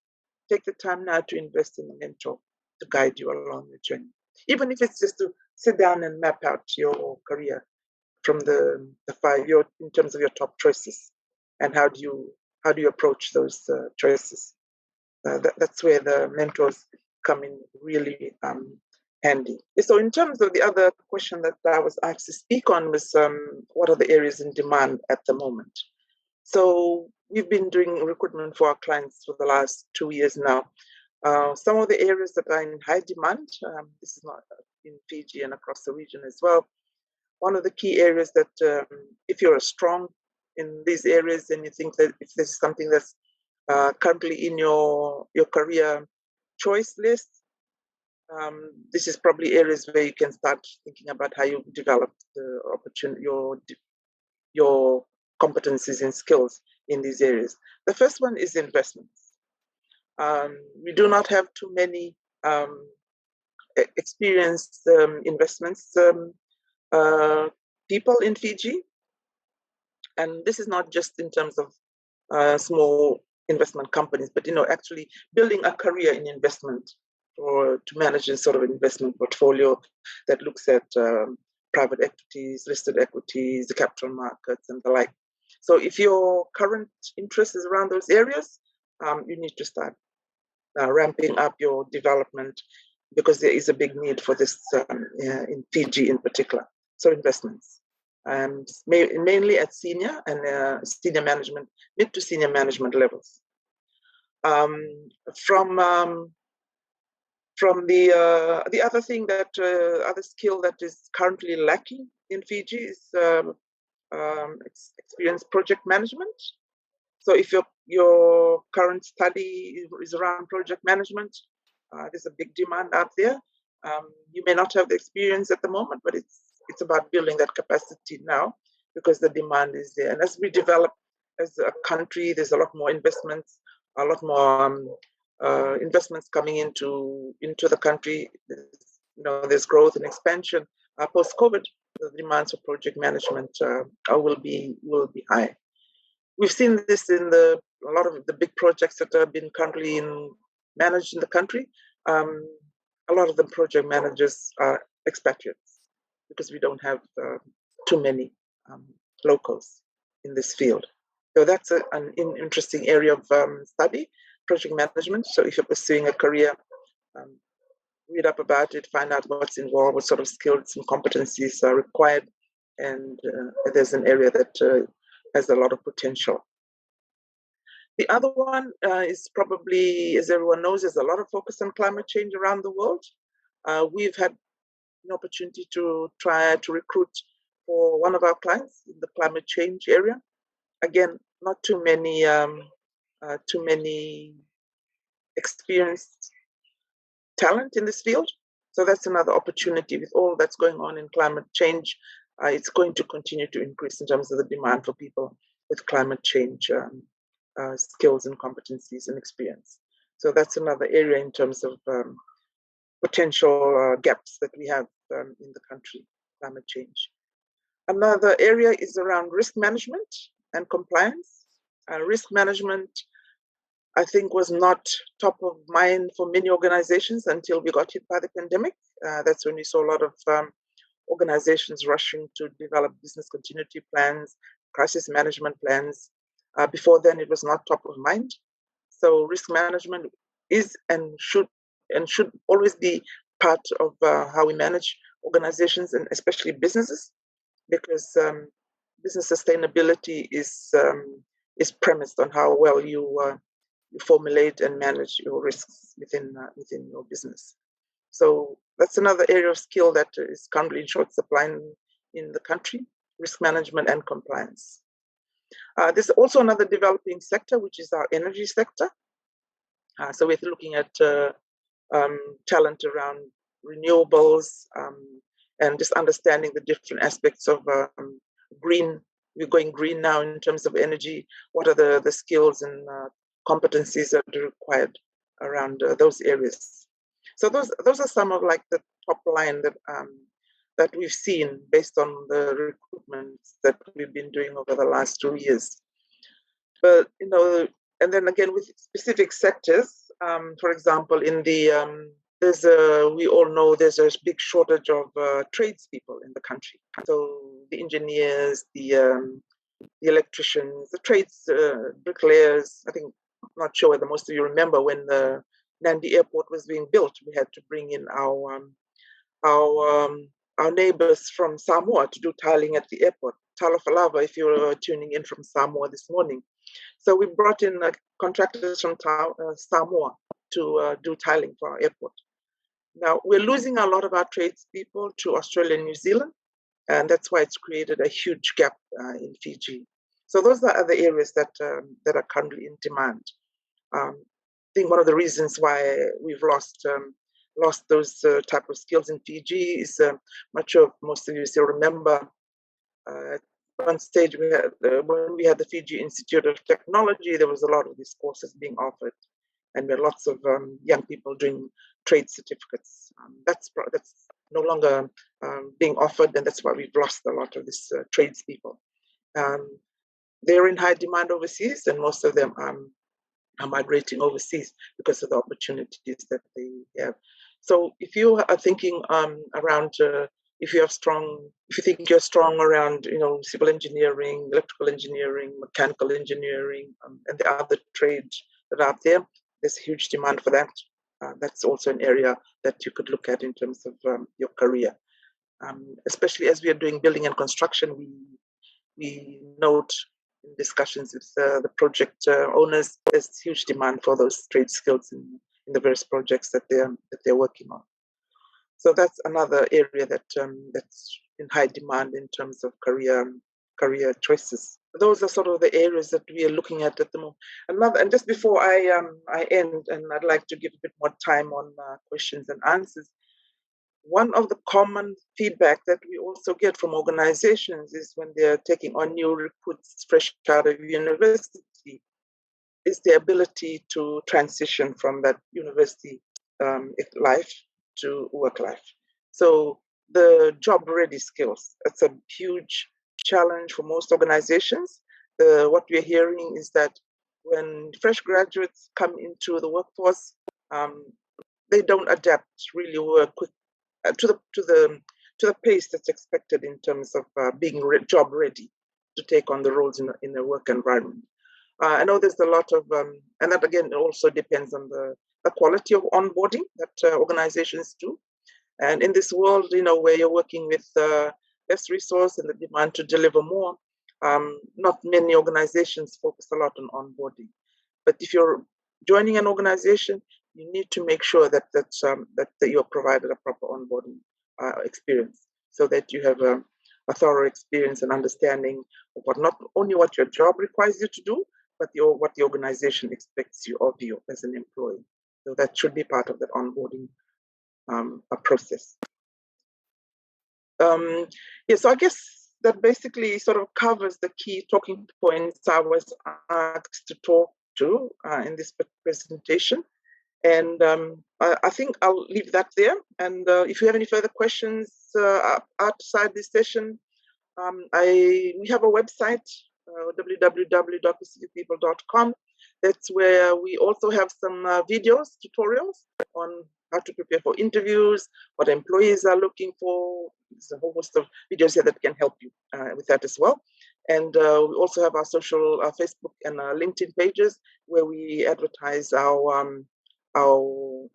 Take the time now to invest in a mentor to guide you along the journey. Even if it's just to sit down and map out your career from the 5 year in terms of your top choices, and how do you approach those choices. That's where the mentors come in really handy. So in terms of the other question that I was asked to speak on was what are the areas in demand at the moment? So we've been doing recruitment for our clients for the last 2 years now. Some of the areas that are in high demand, this is not in Fiji and across the region as well. One of the key areas that if you're strong in these areas and you think that if this is something that's currently in your career choice list, this is probably areas where you can start thinking about how you develop the opportunity, your competencies and skills in these areas. The first one is investments. We do not have too many experienced investments people in Fiji, and this is not just in terms of small investment companies, but actually building a career in investment or to manage a sort of investment portfolio that looks at private equities, listed equities, the capital markets, and the like. So if your current interest is around those areas, you need to start ramping up your development, because there is a big need for this in Fiji in particular. So investments, mainly at senior and senior management, mid to senior management levels. From the other thing that other skill that is currently lacking in Fiji is experienced project management. So if your current study is around project management, there's a big demand out there. You may not have the experience at the moment, but it's about building that capacity now, because the demand is there. And as we develop as a country, there's a lot more investments, a lot more investments coming into the country. There's growth and expansion. Post-COVID, the demands for project management will be high. We've seen this in a lot of the big projects that have been currently managed in the country. A lot of the project managers are expatriates, because we don't have too many locals in this field. So that's an interesting area of study, project management. So if you're pursuing a career, read up about it, find out what's involved, what sort of skills and competencies are required, and there's an area that has a lot of potential. The other one is probably, as everyone knows, there's a lot of focus on climate change around the world. We've had an opportunity to try to recruit for one of our clients in the climate change area. Again, not too many experienced talent in this field. So that's another opportunity. With all that's going on in climate change, it's going to continue to increase in terms of the demand for people with climate change skills and competencies and experience. So that's another area in terms of potential gaps that we have in the country, climate change. Another area is around risk management and compliance. Risk management, I think, was not top of mind for many organizations until we got hit by the pandemic. That's when we saw a lot of organizations rushing to develop business continuity plans, crisis management plans. Before then, it was not top of mind. So risk management is and should always be part of how we manage organizations, and especially businesses, because business sustainability is premised on how well you formulate and manage your risks within your business. So that's another area of skill that is currently in short supply in the country: risk management and compliance. There's also another developing sector, which is our energy sector. So we're looking at talent around renewables and just understanding the different aspects of green. We're going green now in terms of energy. What are the skills and competencies that are required those areas. So those are some of like the top line that we've seen based on the recruitments that we've been doing over the last 2 years. But and then again with specific sectors, for example, in the we all know there's a big shortage of tradespeople in the country. So the engineers, the electricians, the trades, bricklayers. I'm not sure whether most of you remember when the Nandi airport was being built, we had to bring in our neighbors from Samoa to do tiling at the airport. Taria-Savua, if you were tuning in from Samoa this morning. So we brought in contractors from Samoa to do tiling for our airport. Now, we're losing a lot of our tradespeople to Australia and New Zealand, and that's why it's created a huge gap in Fiji. So those are other areas that are currently in demand. I think one of the reasons why we've lost those type of skills in Fiji is, not sure if most of you still remember, at one stage when we had the Fiji Institute of Technology, there was a lot of these courses being offered, and there were lots of young people doing trade certificates. That's no longer being offered, and that's why we've lost a lot of these tradespeople. They're in high demand overseas, and most of them are migrating overseas because of the opportunities that they have. So if you are thinking around, if you think you're strong around, civil engineering, electrical engineering, mechanical engineering, and the other trades that are out there, there's huge demand for that. That's also an area that you could look at in terms of your career. Especially as we are doing building and construction, we note in discussions with the project owners, there's huge demand for those trade skills in the various projects that they're working on. So that's another area that's in high demand in terms of career choices. Those are sort of the areas that we are looking at the moment. And just before I end, and I'd like to give a bit more time on questions and answers. One of the common feedback that we also get from organizations is when they're taking on new recruits fresh out of university, is the ability to transition from that university life to work life. So the job-ready skills, that's a huge challenge for most organizations. What we're hearing is that when fresh graduates come into the workforce, they don't adapt really quick to the pace that's expected in terms of being job ready to take on the roles in a work environment. I know there's a lot of, and that again also depends on the quality of onboarding that organizations do. And in this world, where you're working with less resource and the demand to deliver more, not many organizations focus a lot on onboarding. But if you're joining an organization, you need to make sure that you're provided a proper onboarding experience, so that you have a thorough experience and understanding of not only what your job requires you to do, but what the organization expects of you as an employee. So that should be part of that onboarding process. So I guess that basically sort of covers the key talking points I was asked to talk to in this presentation. And I think I'll leave that there. And if you have any further questions outside this session, we have a website, www.pacificpeople.com. That's where we also have some videos, tutorials on how to prepare for interviews, what employees are looking for. There's a whole host of videos here that can help you with that as well. And we also have our social Facebook and LinkedIn pages where we advertise our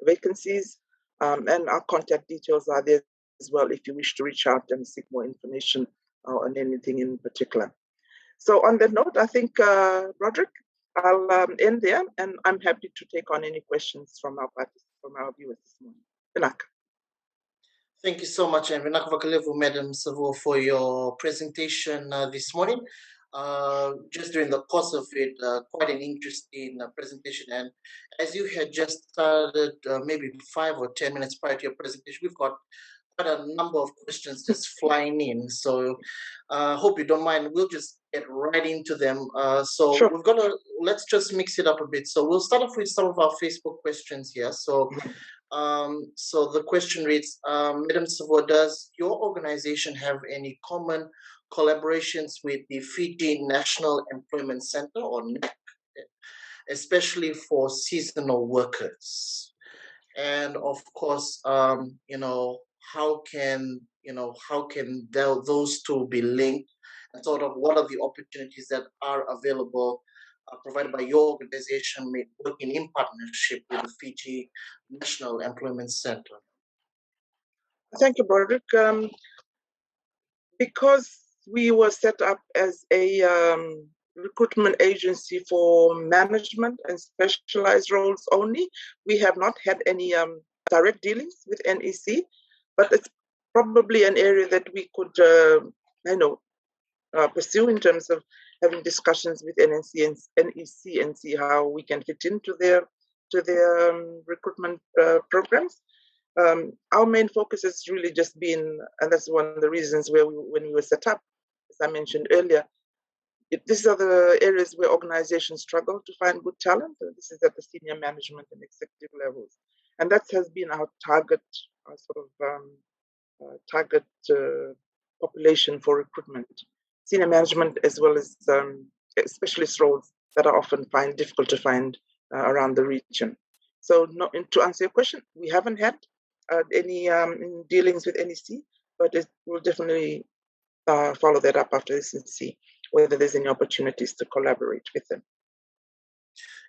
vacancies, and our contact details are there as well if you wish to reach out and seek more information on anything in particular. So on that note, I think, Roderick, I'll end there, and I'm happy to take on any questions from our viewers this morning. Vinaka. Thank you so much, and Madam Savua, for your presentation this morning. Just during the course of it, quite an interesting presentation. And as you had just started, maybe 5 or 10 minutes prior to your presentation, we've got quite a number of questions just flying in. So hope you don't mind. We'll just get right into them. So Sure. let's just mix it up a bit. So we'll start off with some of our Facebook questions here. So so the question reads, Madam Savua, does your organization have any common collaborations with the Fiji National Employment Center or NEC, especially for seasonal workers? And of course, how can those two be linked, and sort of what are the opportunities that are available provided by your organization working in partnership with the Fiji National Employment Center? Thank you, Broderick. Because we were set up as a recruitment agency for management and specialized roles only, we have not had any direct dealings with NEC, but it's probably an area that we could, pursue in terms of having discussions with NEC and see how we can fit into their recruitment programs. Our main focus has really just been, and that's one of the reasons when we were set up, as I mentioned earlier, these are the areas where organizations struggle to find good talent. This is at the senior management and executive levels. And that has been our target, population for recruitment. Senior management as well as specialist roles that are often difficult to find around the region. So to answer your question, we haven't had any dealings with NEC, but we'll definitely follow that up after this and see whether there's any opportunities to collaborate with them.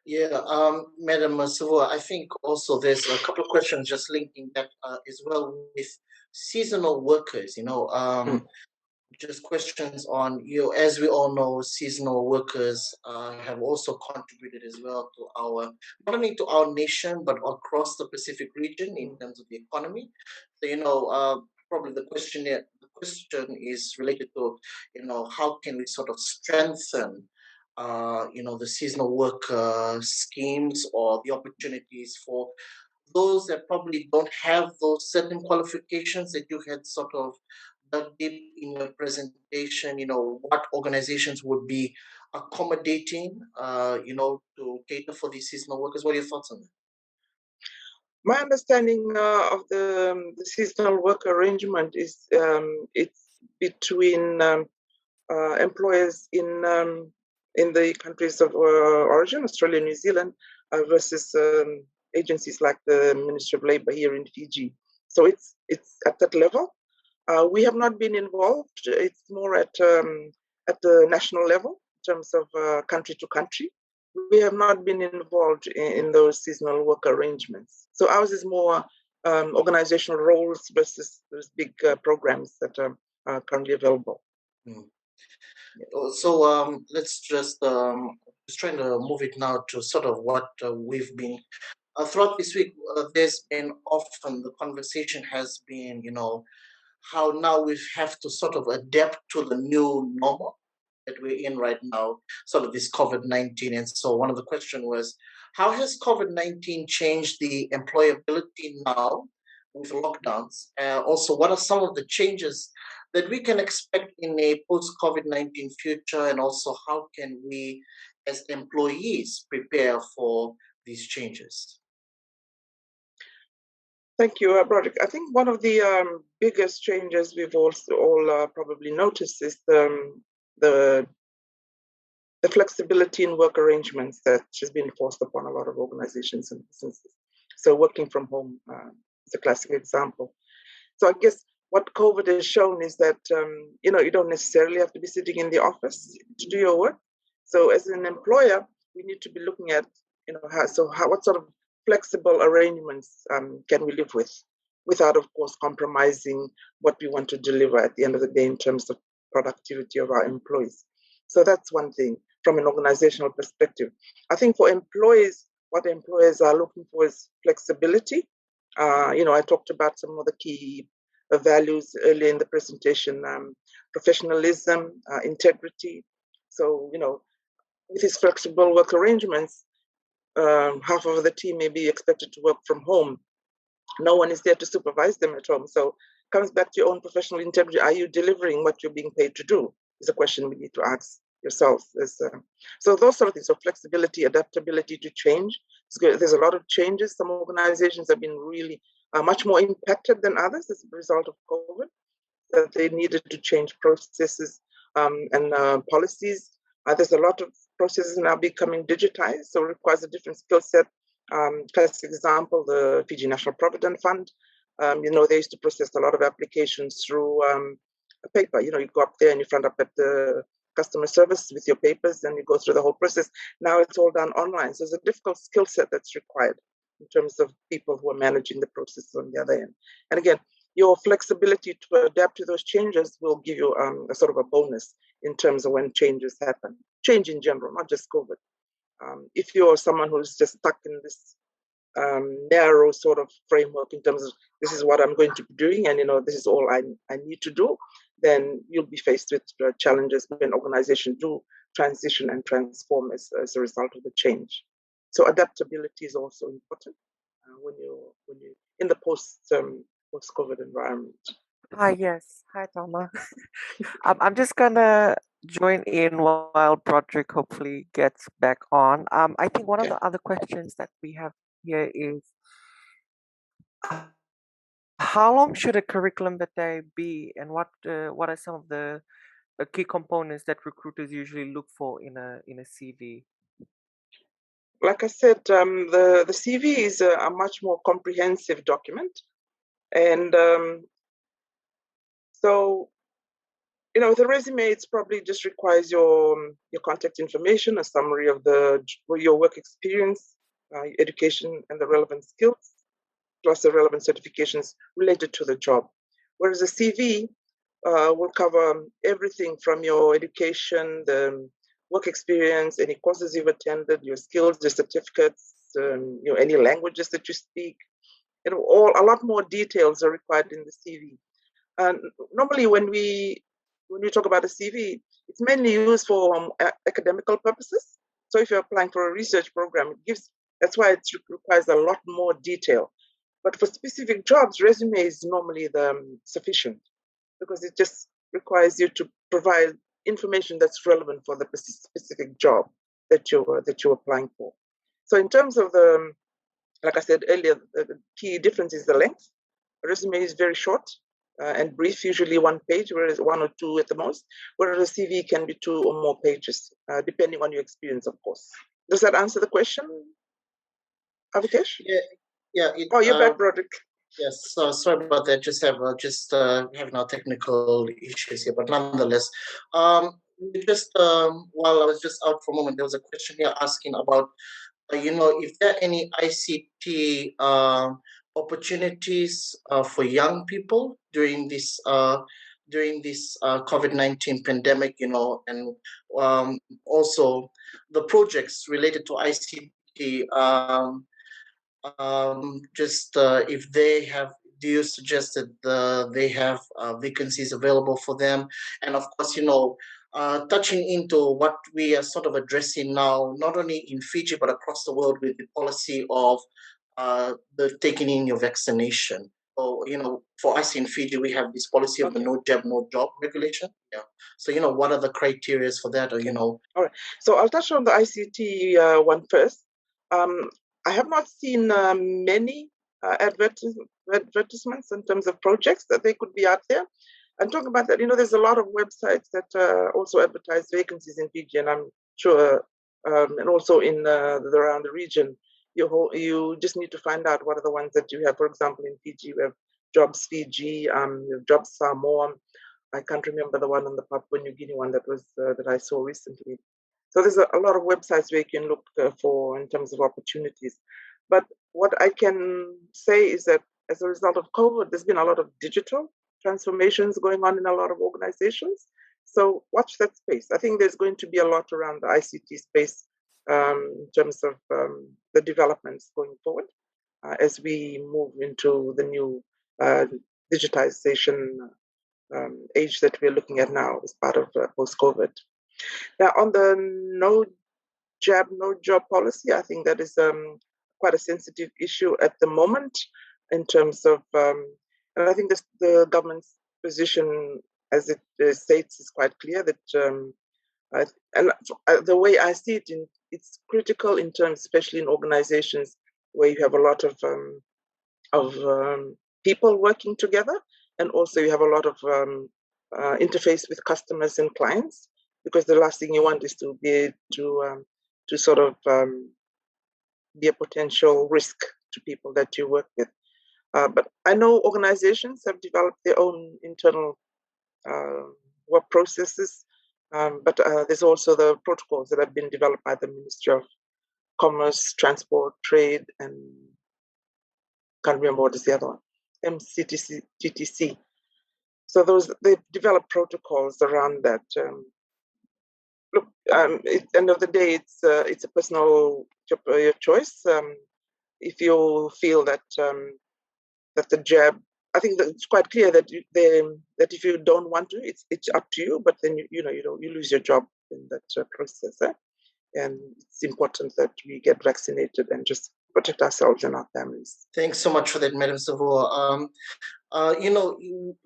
Yeah, Madam Savua, I think also there's a couple of questions just linking that as well with seasonal workers, just questions on, as we all know, seasonal workers have also contributed as well to not only to our nation, but across the Pacific region in terms of the economy. So, probably the question is related to, how can we sort of strengthen, the seasonal worker schemes or the opportunities for those that probably don't have those certain qualifications that you had sort of dug deep in your presentation, what organizations would be accommodating, to cater for these seasonal workers. What are your thoughts on that? My understanding of the seasonal work arrangement is it's between employers in the countries of origin, Australia and New Zealand, versus agencies like the Ministry of Labour here in Fiji. So it's at that level. We have not been involved. It's more at the national level in terms of country to country. We have not been involved in those seasonal work arrangements. So ours is more organizational roles versus those big programs that are currently available. So let's just trying to move it now to sort of what we've been throughout this week. There's been often the conversation has been, how now we have to sort of adapt to the new normal that we're in right now, sort of this COVID-19. And so one of the questions was, how has COVID-19 changed the employability now with lockdowns? Also, what are some of the changes that we can expect in a post-COVID-19 future? And also, how can we as employees prepare for these changes? Thank you, Broderick. I think one of the biggest changes we've all probably noticed is the flexibility in work arrangements that has been forced upon a lot of organizations and businesses. So working from home is a classic example. So I guess what COVID has shown is that you don't necessarily have to be sitting in the office to do your work. So as an employer, we need to be looking at what sort of flexible arrangements can we live with, without, of course, compromising what we want to deliver at the end of the day in terms of productivity of our employees. So that's one thing from an organizational perspective. I think for employees, what employers are looking for is flexibility. I talked about some of the key values earlier in the presentation, professionalism, integrity. So, with these flexible work arrangements, half of the team may be expected to work from home. No one is there to supervise them at home. So comes back to your own professional integrity. Are you delivering what you're being paid to do? Is a question we need to ask yourself. So those sort of things. So flexibility, adaptability to change. There's a lot of changes. Some organizations have been really much more impacted than others as a result of COVID. That they needed to change processes and policies. There's a lot of processes now becoming digitized, so it requires a different skill set. Classic example, the Fiji National Provident Fund. They used to process a lot of applications through a paper. You go up there and you front up at the customer service with your papers, and you go through the whole process. Now it's all done online. So there's a difficult skill set that's required in terms of people who are managing the process on the other end. And again, your flexibility to adapt to those changes will give you a sort of a bonus in terms of when changes happen. Change in general, not just COVID. If you're someone who's just stuck in this narrow sort of framework in terms of this is what I'm going to be doing and this is all I need to do, then you'll be faced with challenges when organizations do transition and transform as a result of the change. So adaptability is also important when you're in the post-COVID environment. Hi, yes. Hi, Thelma. I'm just gonna join in while Broderick hopefully gets back on. I think one of the other questions that we have here is, how long should a curriculum vitae be, and what are some of the key components that recruiters usually look for in a CV? Like I said, the CV is a much more comprehensive document, and so the resume, it probably just requires your contact information, a summary of your work experience, education, and the relevant skills, plus the relevant certifications related to the job. Whereas a CV will cover everything from your education, the work experience, any courses you've attended, your skills, your certificates, any languages that you speak. A lot more details are required in the CV. And normally when we talk about a CV, it's mainly used for academical purposes. So if you're applying for a research program, that's why it requires a lot more detail. But for specific jobs, resume is normally sufficient because it just requires you to provide information that's relevant for the specific job that you're applying for. So in terms of like I said earlier, the key difference is the length. A resume is very short and brief, usually one page, whereas one or two at the most, whereas a CV can be 2 or more pages, depending on your experience, of course. Does that answer the question, Avikesh? Yeah. You're back, Broderick. Yes, so sorry about that. Just having our technical issues here, but nonetheless, while I was just out for a moment, there was a question here asking about, if there are any ICT opportunities for young people during this COVID-19 pandemic, and also the projects related to ICT. If they have, do you suggest that they have vacancies available for them? And of course, touching into what we are sort of addressing now, not only in Fiji but across the world, with the policy of the taking in your vaccination. So for us in Fiji, we have this policy of the no jab, no job regulation. Yeah. So what are the criteria for that? Or All right. So I'll touch on the ICT one first. I have not seen many advertisements in terms of projects that they could be out there. And talking about that, there's a lot of websites that also advertise vacancies in Fiji, and I'm sure, and also in around the region, you just need to find out what are the ones that you have. For example, in Fiji, we have Jobs Fiji, we have Jobs Samoa. I can't remember the one on the Papua New Guinea one that I saw recently. So there's a lot of websites where you can look for in terms of opportunities. But what I can say is that as a result of COVID, there's been a lot of digital transformations going on in a lot of organizations. So watch that space. I think there's going to be a lot around the ICT space in terms of the developments going forward as we move into the new digitization age that we're looking at now as part of post-COVID. Now, on the no jab, no job policy, I think that is quite a sensitive issue at the moment in terms of And I think the government's position, as it states, is quite clear that, the way I see it, it's critical in terms, especially in organizations where you have a lot of people working together, and also you have a lot of interface with customers and clients, because the last thing you want is to be to sort of be a potential risk to people that you work with. But I know organizations have developed their own internal work processes, but there's also the protocols that have been developed by the Ministry of Commerce, Transport, Trade, and can't remember what is the other one, MCTC. So they've developed protocols around that. Look, at the end of the day, it's a personal your choice. If you feel that that the jab, I think that it's quite clear that that if you don't want to, it's up to you. But then you lose your job in that process. And it's important that we get vaccinated and just protect ourselves and our families. Thanks so much for that, Madam Savua.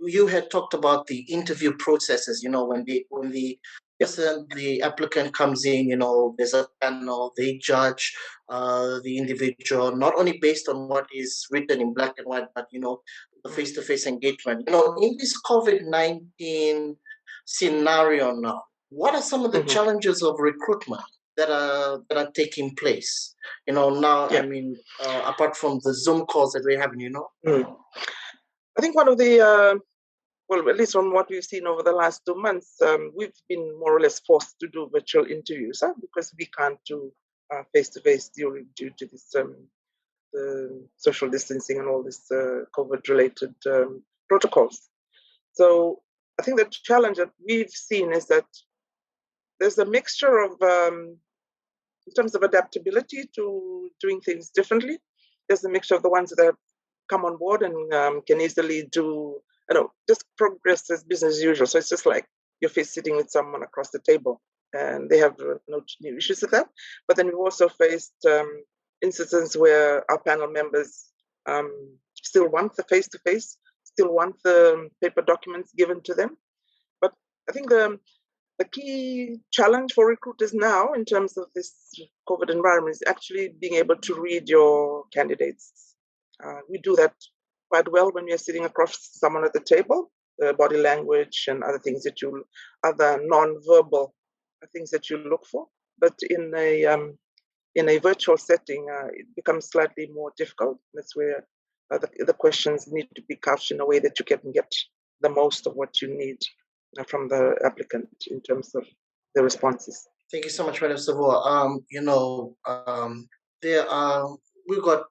You had talked about the interview processes. When the applicant comes in, there's a panel, they judge the individual not only based on what is written in black and white, but the face-to-face engagement. In this COVID-19 scenario now, what are some of the challenges of recruitment that are taking place? Now, Yeah. I mean, apart from the Zoom calls that we're having, I think one of the well, at least from what we've seen over the last 2 months, we've been more or less forced to do virtual interviews because we can't do face-to-face due to this social distancing and all this COVID-related protocols. So I think the challenge that we've seen is that there's a mixture of, in terms of adaptability to doing things differently. There's a mixture of the ones that have come on board and can easily do, just progress as business as usual. So it's just like you're sitting with someone across the table and they have no new issues with that. But then we've also faced instances where our panel members still want the face-to-face, still want the paper documents given to them. But I think the key challenge for recruiters now in terms of this COVID environment is actually being able to read your candidates. We do that quite well when you're sitting across someone at the table, body language and other things other non-verbal things that you look for. But in a virtual setting, it becomes slightly more difficult. That's where the questions need to be couched in a way that you can get the most of what you need from the applicant in terms of the responses. Thank you so much, Madam Savua. We got,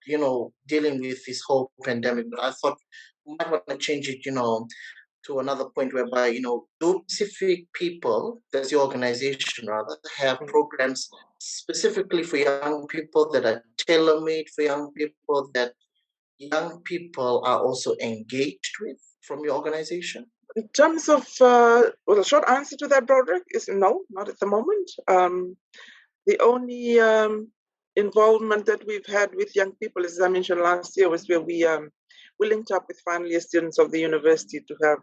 dealing with this whole pandemic, but I thought we might want to change it, to another point whereby, do specific people, that's your organization rather, have programs specifically for young people that are tailor-made for young people, that young people are also engaged with from your organization? In terms of, the short answer to that, Broderick, is no, not at the moment. The only involvement that we've had with young people, as I mentioned last year, was where we linked up with final year students of the university to have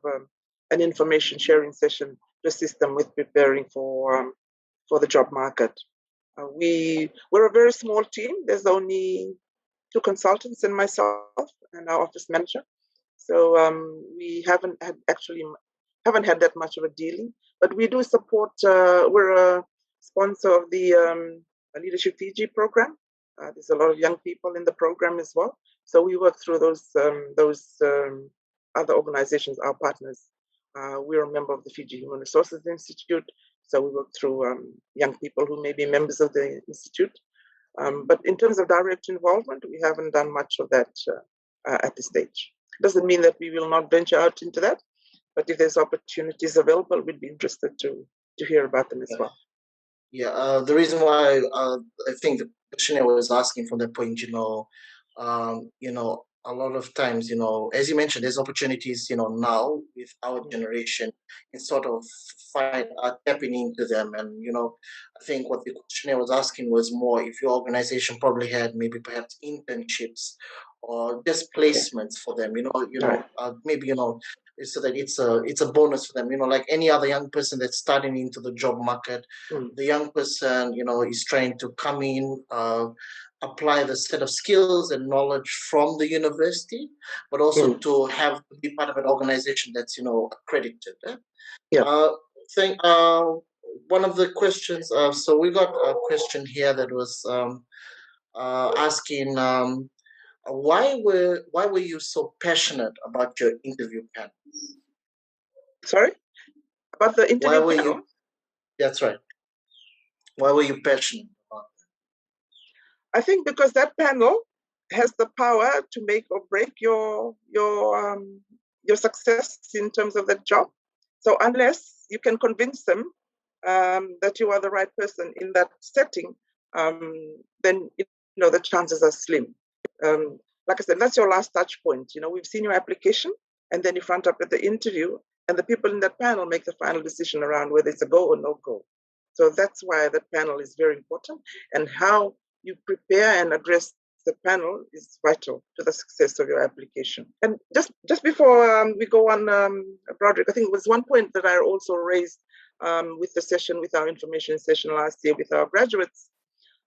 an information sharing session to assist them with preparing for the job market. We're a very small team. There's only 2 consultants and myself and our office manager. So we haven't had that much of a dealing, but we do support. We're a sponsor of the Leadership Fiji program. There's a lot of young people in the program as well. So we work through those other organizations, our partners. We're a member of the Fiji Human Resources Institute, so we work through young people who may be members of the institute. But in terms of direct involvement, we haven't done much of that at this stage. Doesn't mean that we will not venture out into that, but if there's opportunities available, we'd be interested to hear about them as well. Yeah, the reason why I think the questionnaire was asking from that point, a lot of times, you know, as you mentioned, there's opportunities, you know, now with our generation in sort of tapping into them. And, you know, I think what the questionnaire was asking was more if your organization probably had maybe perhaps internships or just placements for them, maybe, you know, so that it's a bonus for them, you know, like any other young person that's starting into the job market. The young person, you know, is trying to come in, apply the set of skills and knowledge from the university, but also to have to be part of an organization that's, you know, accredited. Yeah. Think one of the questions. So we got a question here that was asking, why were you so passionate about your interview panel? Sorry, about the interview Why were panel? you? That's right. Why were you passionate about I think because that panel has the power to make or break your success in terms of that job. So unless you can convince them that you are the right person in that setting, then you know the chances are slim. Like I said, that's your last touch point. You know, we've seen your application, and then you front up at the interview, and the people in that panel make the final decision around whether it's a go or no go. So that's why the panel is very important, and how you prepare and address the panel is vital to the success of your application. And just before we go on, Broderick, I think it was one point that I also raised with the session, with our information session last year with our graduates.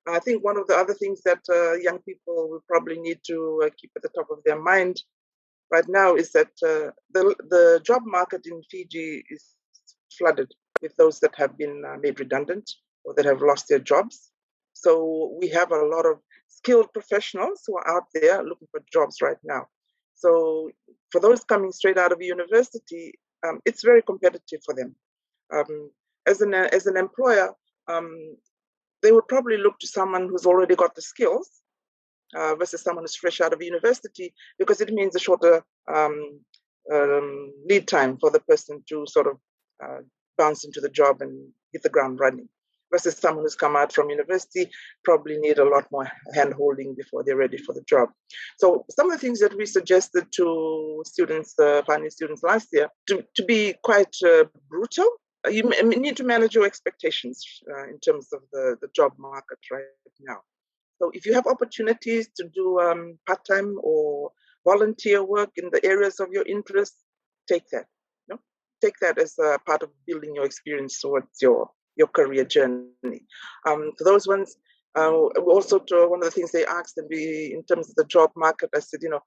I think one of the other things that young people will probably need to keep at the top of their mind right now is that the job market in Fiji is flooded with those that have been made redundant or that have lost their jobs. So we have a lot of skilled professionals who are out there looking for jobs right now. So for those coming straight out of university, it's very competitive for them. As an employer, they would probably look to someone who's already got the skills versus someone who's fresh out of university, because it means a shorter lead time for the person to sort of bounce into the job and hit the ground running, versus someone who's come out from university probably need a lot more hand-holding before they're ready for the job. So some of the things that we suggested to students, final students last year, to be quite brutal. You need to manage your expectations in terms of the job market right now. So if you have opportunities to do part-time or volunteer work in the areas of your interest, take that. You know? Take that as a part of building your experience towards your career journey. For those ones, also to one of the things they asked and in terms of the job market, I said, you know,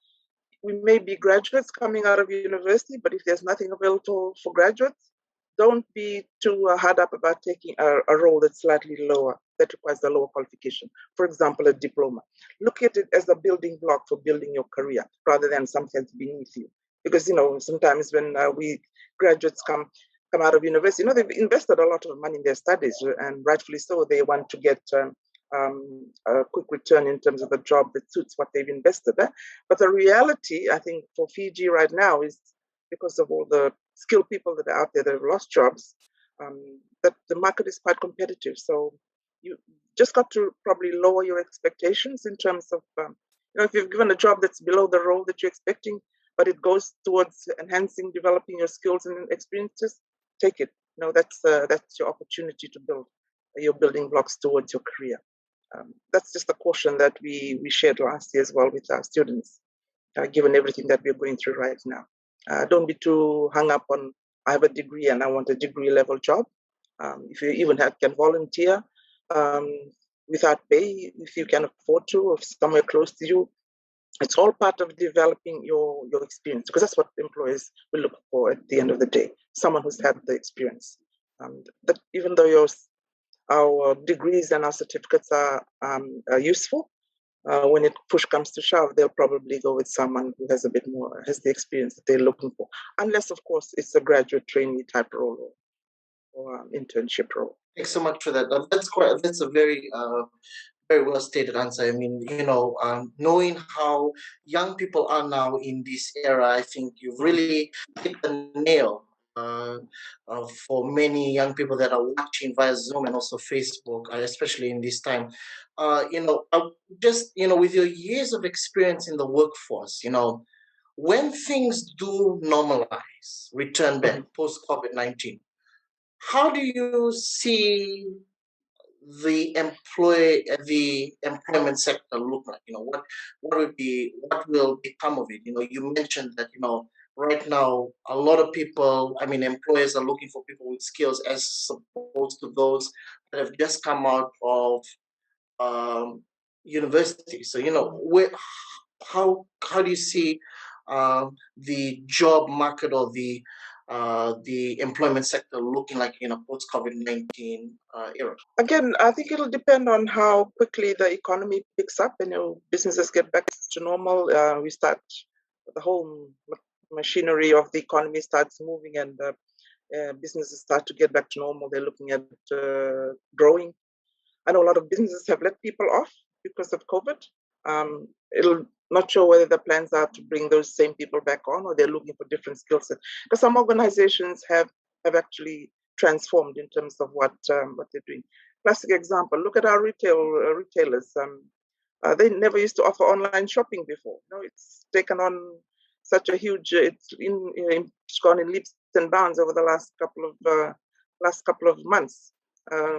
we may be graduates coming out of university, but if there's nothing available for graduates, don't be too hard up about taking a role that's slightly lower, that requires a lower qualification. For example, a diploma. Look at it as a building block for building your career rather than something that's beneath you. Because, you know, sometimes when we graduates come out of university, you know, they've invested a lot of money in their studies, and rightfully so, they want to get a quick return in terms of the job that suits what they've invested in. But the reality, I think, for Fiji right now is because of all the skilled people that are out there that have lost jobs, that the market is quite competitive. So you just got to probably lower your expectations in terms of, you know, if you've given a job that's below the role that you're expecting, but it goes towards enhancing, developing your skills and experiences, take it. You know, that's your opportunity to build your building blocks towards your career. That's just a caution that we shared last year as well with our students, given everything that we're going through right now. Don't be too hung up on, I have a degree and I want a degree level job. If you even can volunteer without pay, if you can afford to, or somewhere close to you, it's all part of developing your experience, because that's what employers will look for at the end of the day, someone who's had the experience. That even though our degrees and our certificates are useful, when it push comes to shove, they'll probably go with someone who has a bit more, has the experience that they're looking for, unless of course it's a graduate trainee type role or internship role. Thanks so much for that. That's a very well stated answer. I mean, you know, knowing how young people are now in this era, I think you've really hit the nail for many young people that are watching via Zoom and also Facebook, especially in this time. Just with your years of experience in the workforce, when things do normalize, return back post COVID-19, how do you see the employment sector look like? What will become of it? You mentioned that right now a lot of people, employers are looking for people with skills as opposed to those that have just come out of university. So how do you see the job market or the employment sector looking like in a post COVID-19 era? Again, I think it'll depend on how quickly the economy picks up and businesses get back to normal. We start the whole machinery of the economy starts moving, and businesses start to get back to normal. They're looking at growing. I know a lot of businesses have let people off because of COVID. It'll not sure whether the plans are to bring those same people back on, or they're looking for different skill sets. Because some organizations have actually transformed in terms of what they're doing. Classic example: look at our retailers. They never used to offer online shopping before. It's taken on such a huge. It's gone in leaps and bounds over the last couple of months.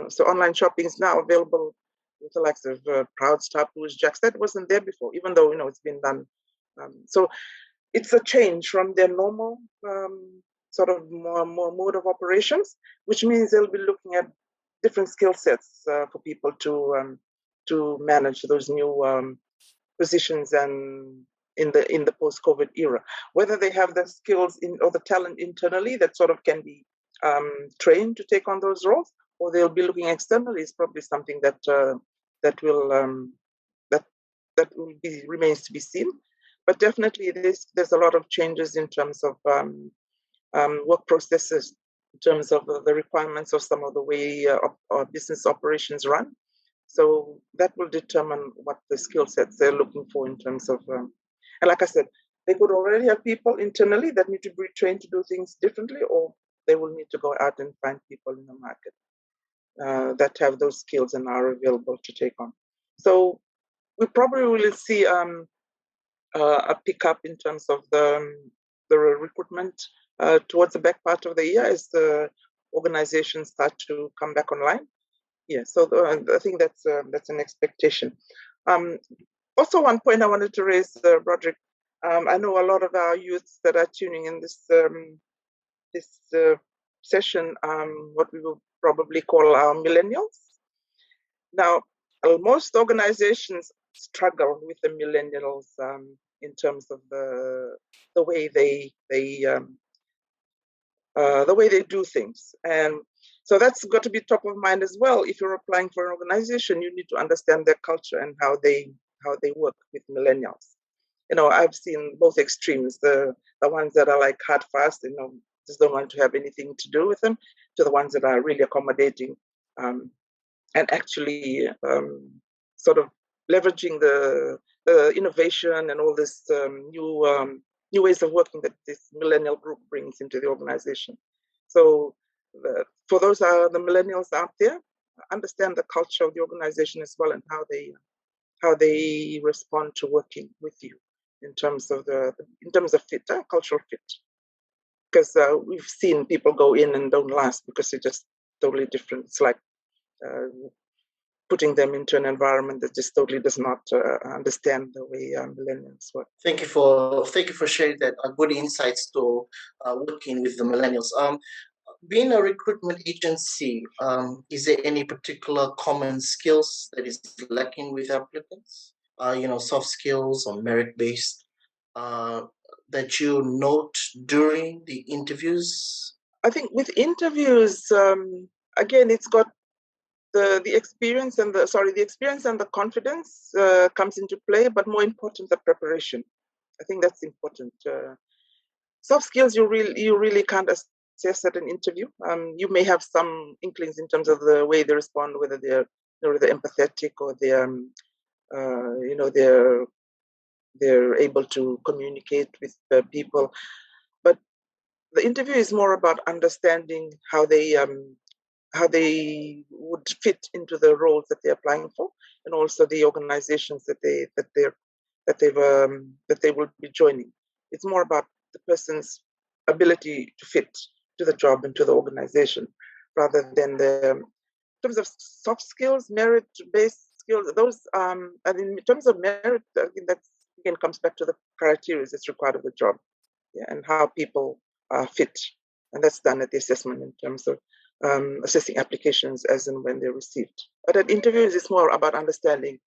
So online shopping is now available with the likes of Proud, Star, Jacks. That wasn't there before, even though it's been done. So it's a change from their normal sort of more mode of operations, which means they'll be looking at different skill sets for people to manage those new positions and in the post-COVID era. Whether they have the skills or the talent internally that sort of can be trained to take on those roles, or they'll be looking externally, is probably something that remains to be seen. But definitely, there's a lot of changes in terms of work processes, in terms of the requirements of some of the way business operations run. So that will determine what the skill sets they're looking for in terms of. And like I said, they could already have people internally that need to be trained to do things differently, or they will need to go out and find people in the market that have those skills and are available to take on. So we probably will see a pickup in terms of the recruitment towards the back part of the year as the organizations start to come back online. Yeah, so I think that's an expectation. Also, one point I wanted to raise, Broderick. I know a lot of our youths that are tuning in this session, what we will probably call our millennials. Now, most organizations struggle with the millennials in terms of the way they do things, and so that's got to be top of mind as well. If you're applying for an organization, you need to understand their culture and how they work with millennials. I've seen both extremes: the ones that are like hard fast, just don't want to have anything to do with them, to the ones that are really accommodating and actually sort of leveraging the innovation and all this new ways of working that this millennial group brings into the organization. So for those the millennials out there, understand the culture of the organization as well, and how they respond to working with you in terms of fit, cultural fit. Because we've seen people go in and don't last because they're just totally different. It's like putting them into an environment that just totally does not understand the way millennials work. Thank you for sharing that good insights to working with the millennials. Being a recruitment agency, is there any particular common skills that is lacking with applicants? Soft skills or merit-based that you note during the interviews? I think with interviews, again, it's got the experience and the confidence comes into play, but more important, the preparation. I think that's important. Soft skills you really can't assess at an interview. You may have some inklings in terms of the way they respond, whether they're empathetic or they're able to communicate with people. But The interview is more about understanding how they would fit into the roles that they're applying for, and also the organizations that they will be joining. It's more about the person's ability to fit to the job and to the organization, rather than in terms of soft skills, merit-based skills. Those, and in terms of merit, I think that again comes back to the criteria that's required of the job, yeah, and how people fit, and that's done at the assessment in terms of assessing applications as and when they're received. But at interviews, it's more about understanding.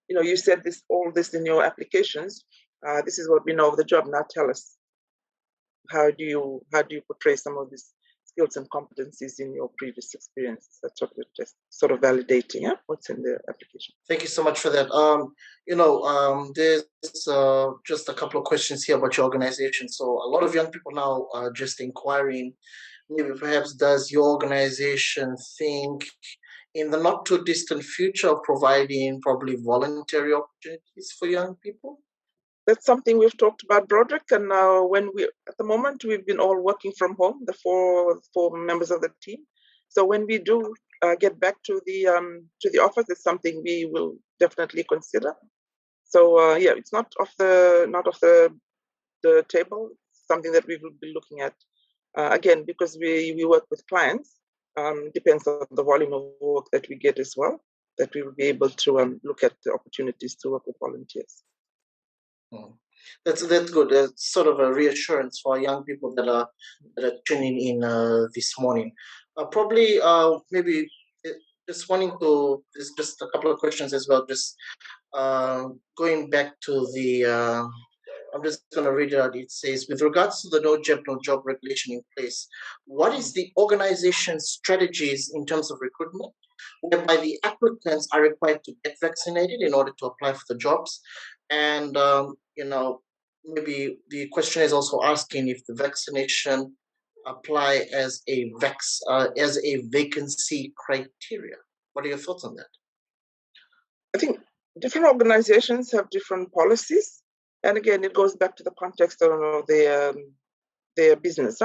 You said all this in your applications. This is what we know of the job. Now tell us, how do you portray some of these skills and competencies in your previous experience? That's what we're just sort of validating what's in the application. Thank you so much for that. There's just a couple of questions here about your organization. So a lot of young people now are just inquiring, maybe perhaps does your organization think in the not too distant future of providing probably voluntary opportunities for young people? That's something we've talked about, Broderick, and at the moment we've been all working from home, the four members of the team. So when we do get back to the office, it's something we will definitely consider. So yeah, it's not off the table. It's something that we will be looking at again, because we work with clients. Depends on the volume of work that we get as well, that we will be able to look at the opportunities to work with volunteers. That's good. That's sort of a reassurance for young people that are tuning in this morning. Probably maybe just wanting to. There's just a couple of questions as well. Just going back to the. I'm just going to read it out. It says, with regards to the no job regulation in place, what is the organization's strategies in terms of recruitment, whereby the applicants are required to get vaccinated in order to apply for the jobs? And, maybe the question is also asking if the vaccination apply as a vacancy criteria. What are your thoughts on that? I think different organizations have different policies. And again, it goes back to the context of their business.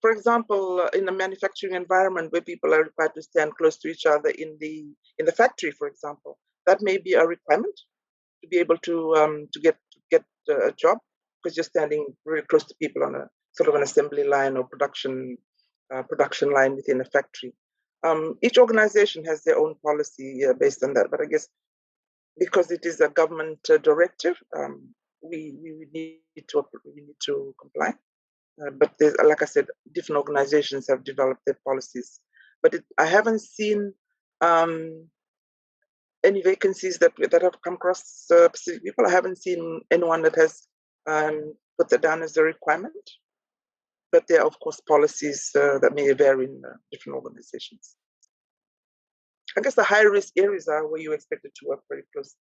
For example, in a manufacturing environment where people are required to stand close to each other in the factory, for example, that may be a requirement to be able to get a job, because you're standing really close to people on a sort of an assembly line or production line within a factory. Each organization has their own policy based on that, but I guess because it is a government directive, we need to comply. But like I said, different organizations have developed their policies. But I haven't seen any vacancies that have come across specific people. I haven't seen anyone that has put that down as a requirement. But there are, of course, policies that may vary in different organizations. I guess the high-risk areas are where you're expected to work very close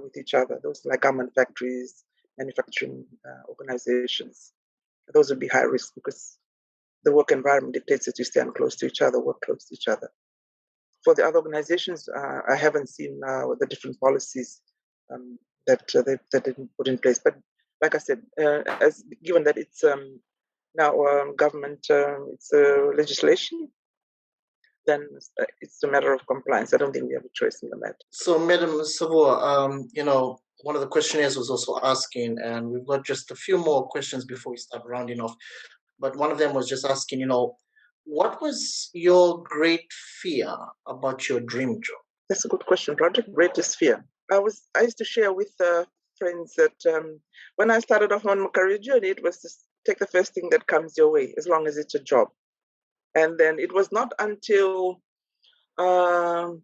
with each other. Those like garment factories, manufacturing organizations. Those would be high risk because the work environment dictates that you stand close to each other, work close to each other. For the other organizations, I haven't seen the different policies that they didn't put in place. But like I said, given that it's now government, it's legislation, then it's a matter of compliance. I don't think we have a choice in the matter. So, Madam Savua, one of the questionnaires was also asking, and we've got just a few more questions before we start rounding off. But one of them was just asking, what was your great fear about your dream job? That's a good question, Project. Greatest fear. I used to share with friends that when I started off on my career journey, it was to take the first thing that comes your way, as long as it's a job. And then it was not until around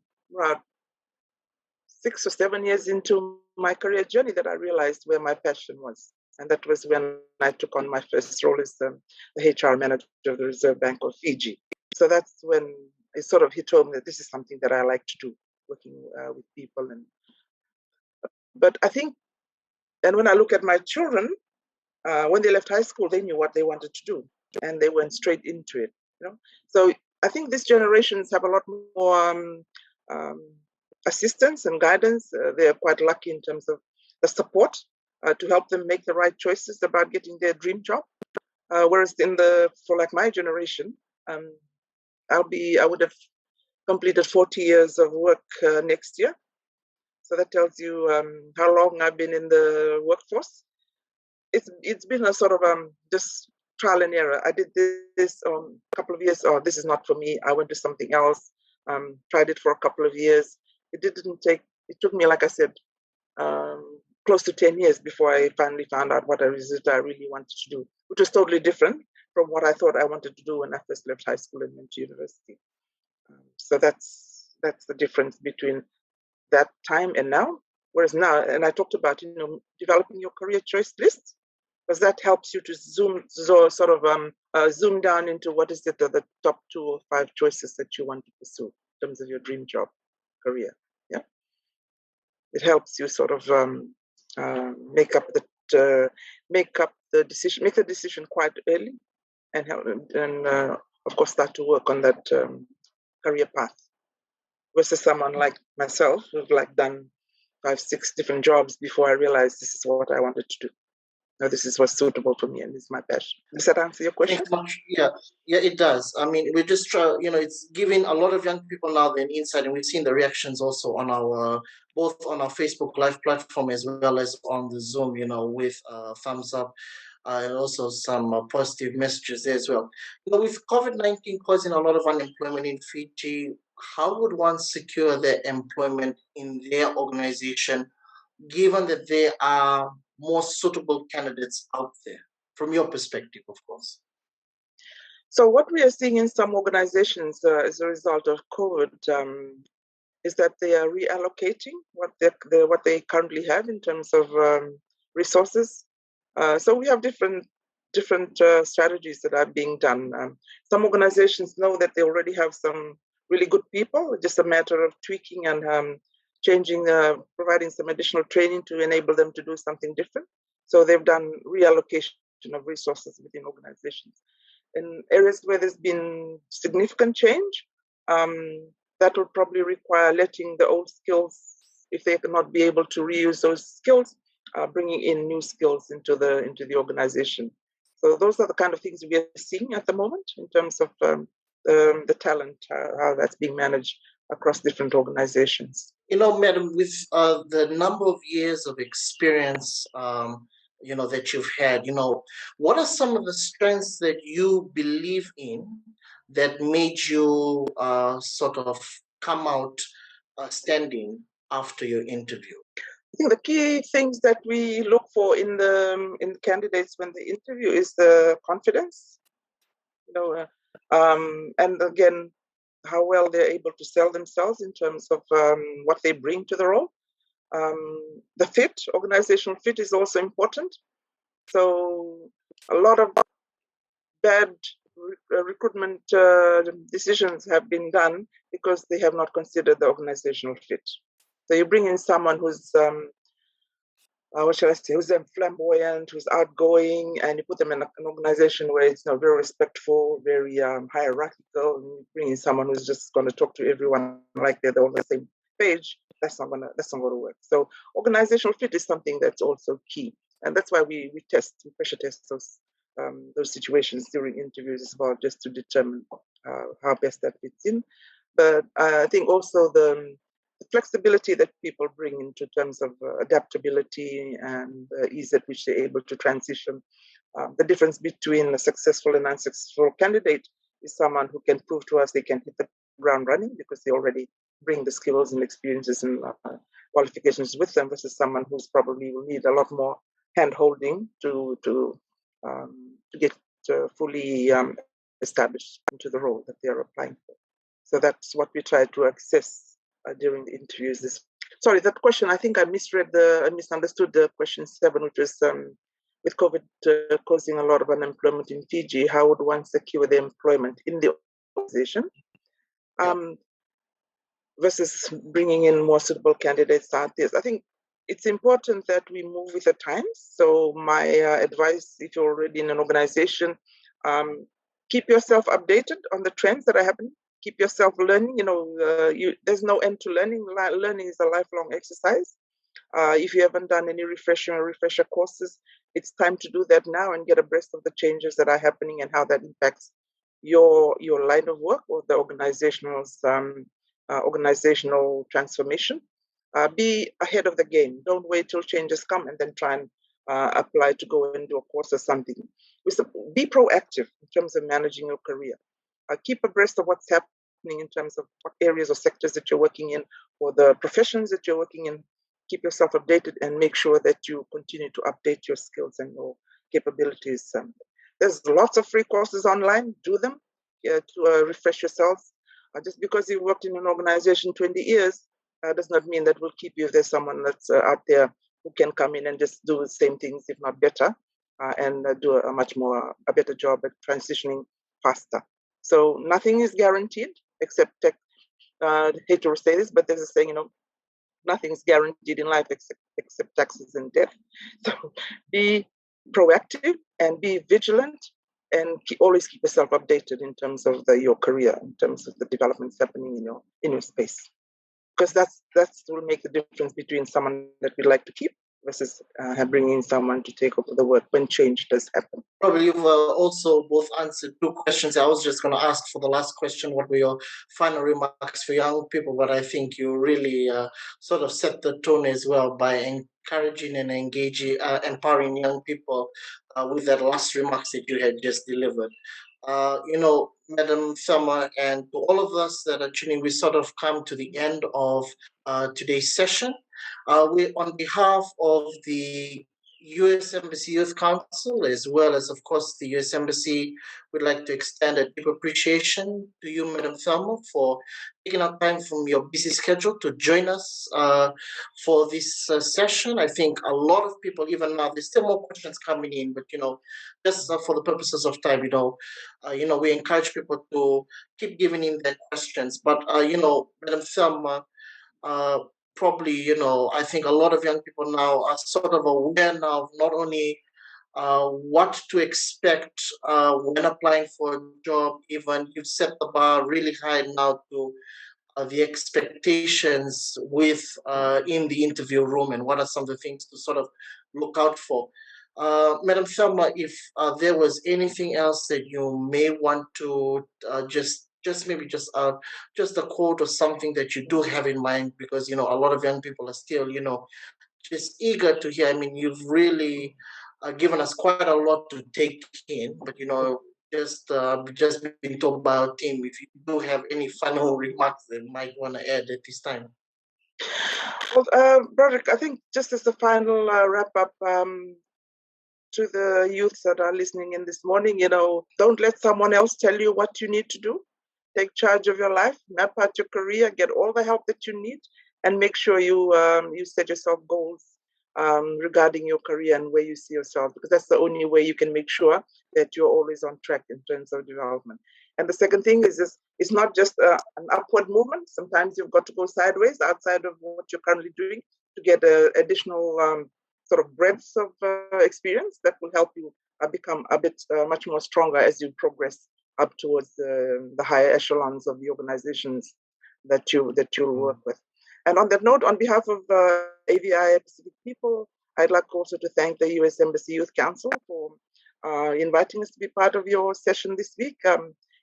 6 or 7 years into my career journey that I realized where my passion was. And that was when I took on my first role as the HR manager of the Reserve Bank of Fiji. So that's when it sort of hit home that this is something that I like to do, working with people. But I think, and when I look at my children, when they left high school, they knew what they wanted to do, and they went straight into it. So I think these generations have a lot more assistance and guidance. They are quite lucky in terms of the support to help them make the right choices about getting their dream job. Whereas for like my generation, I would have completed 40 years of work next year. So that tells you how long I've been in the workforce. It's been a sort of just trial and error. I did this a couple of years. Oh, this is not for me. I went to something else. Tried it for a couple of years. It took me, like I said, close to 10 years before I finally found out what I really wanted to do, which was totally different from what I thought I wanted to do when I first left high school and went to university. So that's the difference between that time and now. Whereas now, and I talked about, developing your career choice list, because that helps you to zoom down into what is the top 2 or 5 choices that you want to pursue in terms of your dream job career. Yeah, it helps you sort of make the decision quite early, and of course start to work on that career path. Versus someone like myself who've like done 5, 6 different jobs before I realized this is what I wanted to do. Now this is what's suitable for me and it's my passion. Does that answer your question? Yeah, it does. I mean, we just try, it's giving a lot of young people now an insight, and we've seen the reactions also on both on our Facebook Live platform as well as on the Zoom, with thumbs up. And also some positive messages there as well. With COVID-19 causing a lot of unemployment in Fiji, how would one secure their employment in their organization, given that there are more suitable candidates out there, from your perspective, of course? So what we are seeing in some organizations as a result of COVID is that they are reallocating what they currently have in terms of resources. So we have different strategies that are being done. Some organizations know that they already have some really good people. It's just a matter of tweaking and changing, providing some additional training to enable them to do something different. So they've done reallocation of resources within organizations. In areas where there's been significant change, that will probably require letting the old skills, if they cannot be able to reuse those skills, bringing in new skills into the organization. So those are the kind of things we are seeing at the moment in terms of the talent, how that's being managed across different organizations. Madam, with the number of years of experience, that you've had, what are some of the strengths that you believe in that made you sort of come out standing after your interview? I think the key things that we look for in the candidates when they interview is the confidence, and again, how well they're able to sell themselves in terms of what they bring to the role. The fit, organizational fit, is also important. So a lot of bad recruitment decisions have been done because they have not considered the organizational fit. So you bring in someone who's who's flamboyant, who's outgoing, and you put them in an organization where it's very respectful, very hierarchical, and you bring in someone who's just going to talk to everyone like they're on the same page. That's not gonna work. So organizational fit is something that's also key, and that's why we pressure test those situations during interviews as well, just to determine how best that fits in. But I think also the flexibility that people bring into terms of adaptability and ease at which they're able to transition. The difference between a successful and unsuccessful candidate is someone who can prove to us they can hit the ground running because they already bring the skills and experiences and qualifications with them, versus someone who's probably will need a lot more hand-holding to get fully established into the role that they're applying for. So that's what we try to assess during the interviews. Sorry, that question, I think I misunderstood the question 7, which was with COVID causing a lot of unemployment in Fiji, how would one secure the employment in the organization versus bringing in more suitable candidates out there? I think it's important that we move with the times. So my advice, if you're already in an organization, keep yourself updated on the trends that are happening. Keep yourself learning. There's no end to learning. Learning is a lifelong exercise. If you haven't done any refresher courses, it's time to do that now and get abreast of the changes that are happening and how that impacts your line of work or the organizational transformation. Be ahead of the game. Don't wait till changes come and then try and apply to go and do a course or something. Be proactive in terms of managing your career. Keep abreast of what's happening in terms of what areas or sectors that you're working in or the professions that you're working in. Keep yourself updated and make sure that you continue to update your skills and your capabilities. There's lots of free courses online. Do them to refresh yourselves. Just because you've worked in an organization 20 years does not mean that will keep you if there's someone that's out there who can come in and just do the same things, if not better, and do a better job at transitioning faster. So nothing is guaranteed except tech. I hate to say this, but there's a saying, nothing's guaranteed in life except taxes and death. So be proactive and be vigilant and always keep yourself updated in terms of your career, in terms of the developments happening in your space. Because that's will make the difference between someone that we'd like to keep versus bringing in someone to take over the work when change does happen. Probably you've also both answered two questions. I was just going to ask for the last question, what were your final remarks for young people? But I think you really sort of set the tone as well by encouraging and engaging, empowering young people with that last remarks that you had just delivered. Madam Thelma, and to all of us that are tuning, we sort of come to the end of today's session. We, on behalf of the U.S. Embassy Youth Council, as well as, of course, the U.S. Embassy, would like to extend a deep appreciation to you, Madam Thelma, for taking out time from your busy schedule to join us for this session. I think a lot of people, even now, there's still more questions coming in, but, just for the purposes of time, we encourage people to keep giving in their questions. But, Madam Thelma, probably, I think a lot of young people now are sort of aware now of not only what to expect when applying for a job, even you've set the bar really high now to the expectations with in the interview room, and what are some of the things to sort of look out for. Madam Thelma, if there was anything else that you may want to just a quote or something that you do have in mind, because a lot of young people are still just eager to hear. I mean, you've really given us quite a lot to take in, but just been talked by our team. If you do have any final remarks that you might want to add at this time. Well, Broderick, I think just as a final wrap up, to the youths that are listening in this morning, don't let someone else tell you what you need to do. Take charge of your life, map out your career, get all the help that you need, and make sure you set yourself goals regarding your career and where you see yourself, because that's the only way you can make sure that you're always on track in terms of development. And the second thing is this: it's not just an upward movement. Sometimes you've got to go sideways outside of what you're currently doing to get additional sort of breadth of experience that will help you become a bit much more stronger as you progress up towards the higher echelons of the organizations that you'll work with. And on that note, on behalf of AVI Pacific people, I'd like also to thank the U.S. Embassy Youth Council for inviting us to be part of your session this week.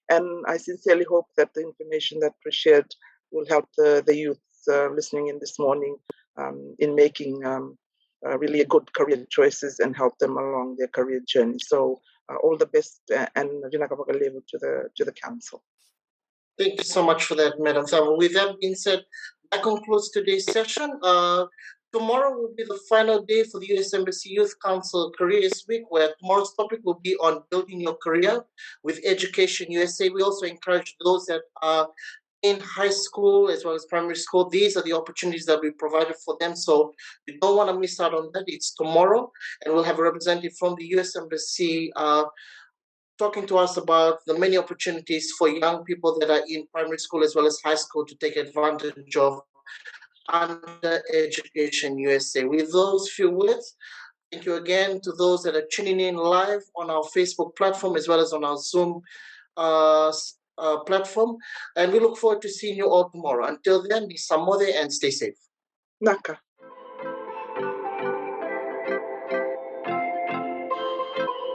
And I sincerely hope that the information that was shared will help the youths listening in this morning in making really good career choices and help them along their career journey. So all the best, and to the council. Thank you so much for that, Madam Thelma. With that being said, that concludes today's session. Tomorrow will be the final day for the U.S. Embassy Youth Council Careers Week, where tomorrow's topic will be on building your career with Education USA. We also encourage those that are in high school as well as primary school. These are the opportunities that we provided for them. So you don't want to miss out on that. It's tomorrow, and we'll have a representative from the U.S. Embassy talking to us about the many opportunities for young people that are in primary school as well as high school to take advantage of under Education USA. With those few words, thank you again to those that are tuning in live on our Facebook platform as well as on our Zoom platform. And we look forward to seeing you all tomorrow. Until then, be Samode and stay safe. Naka.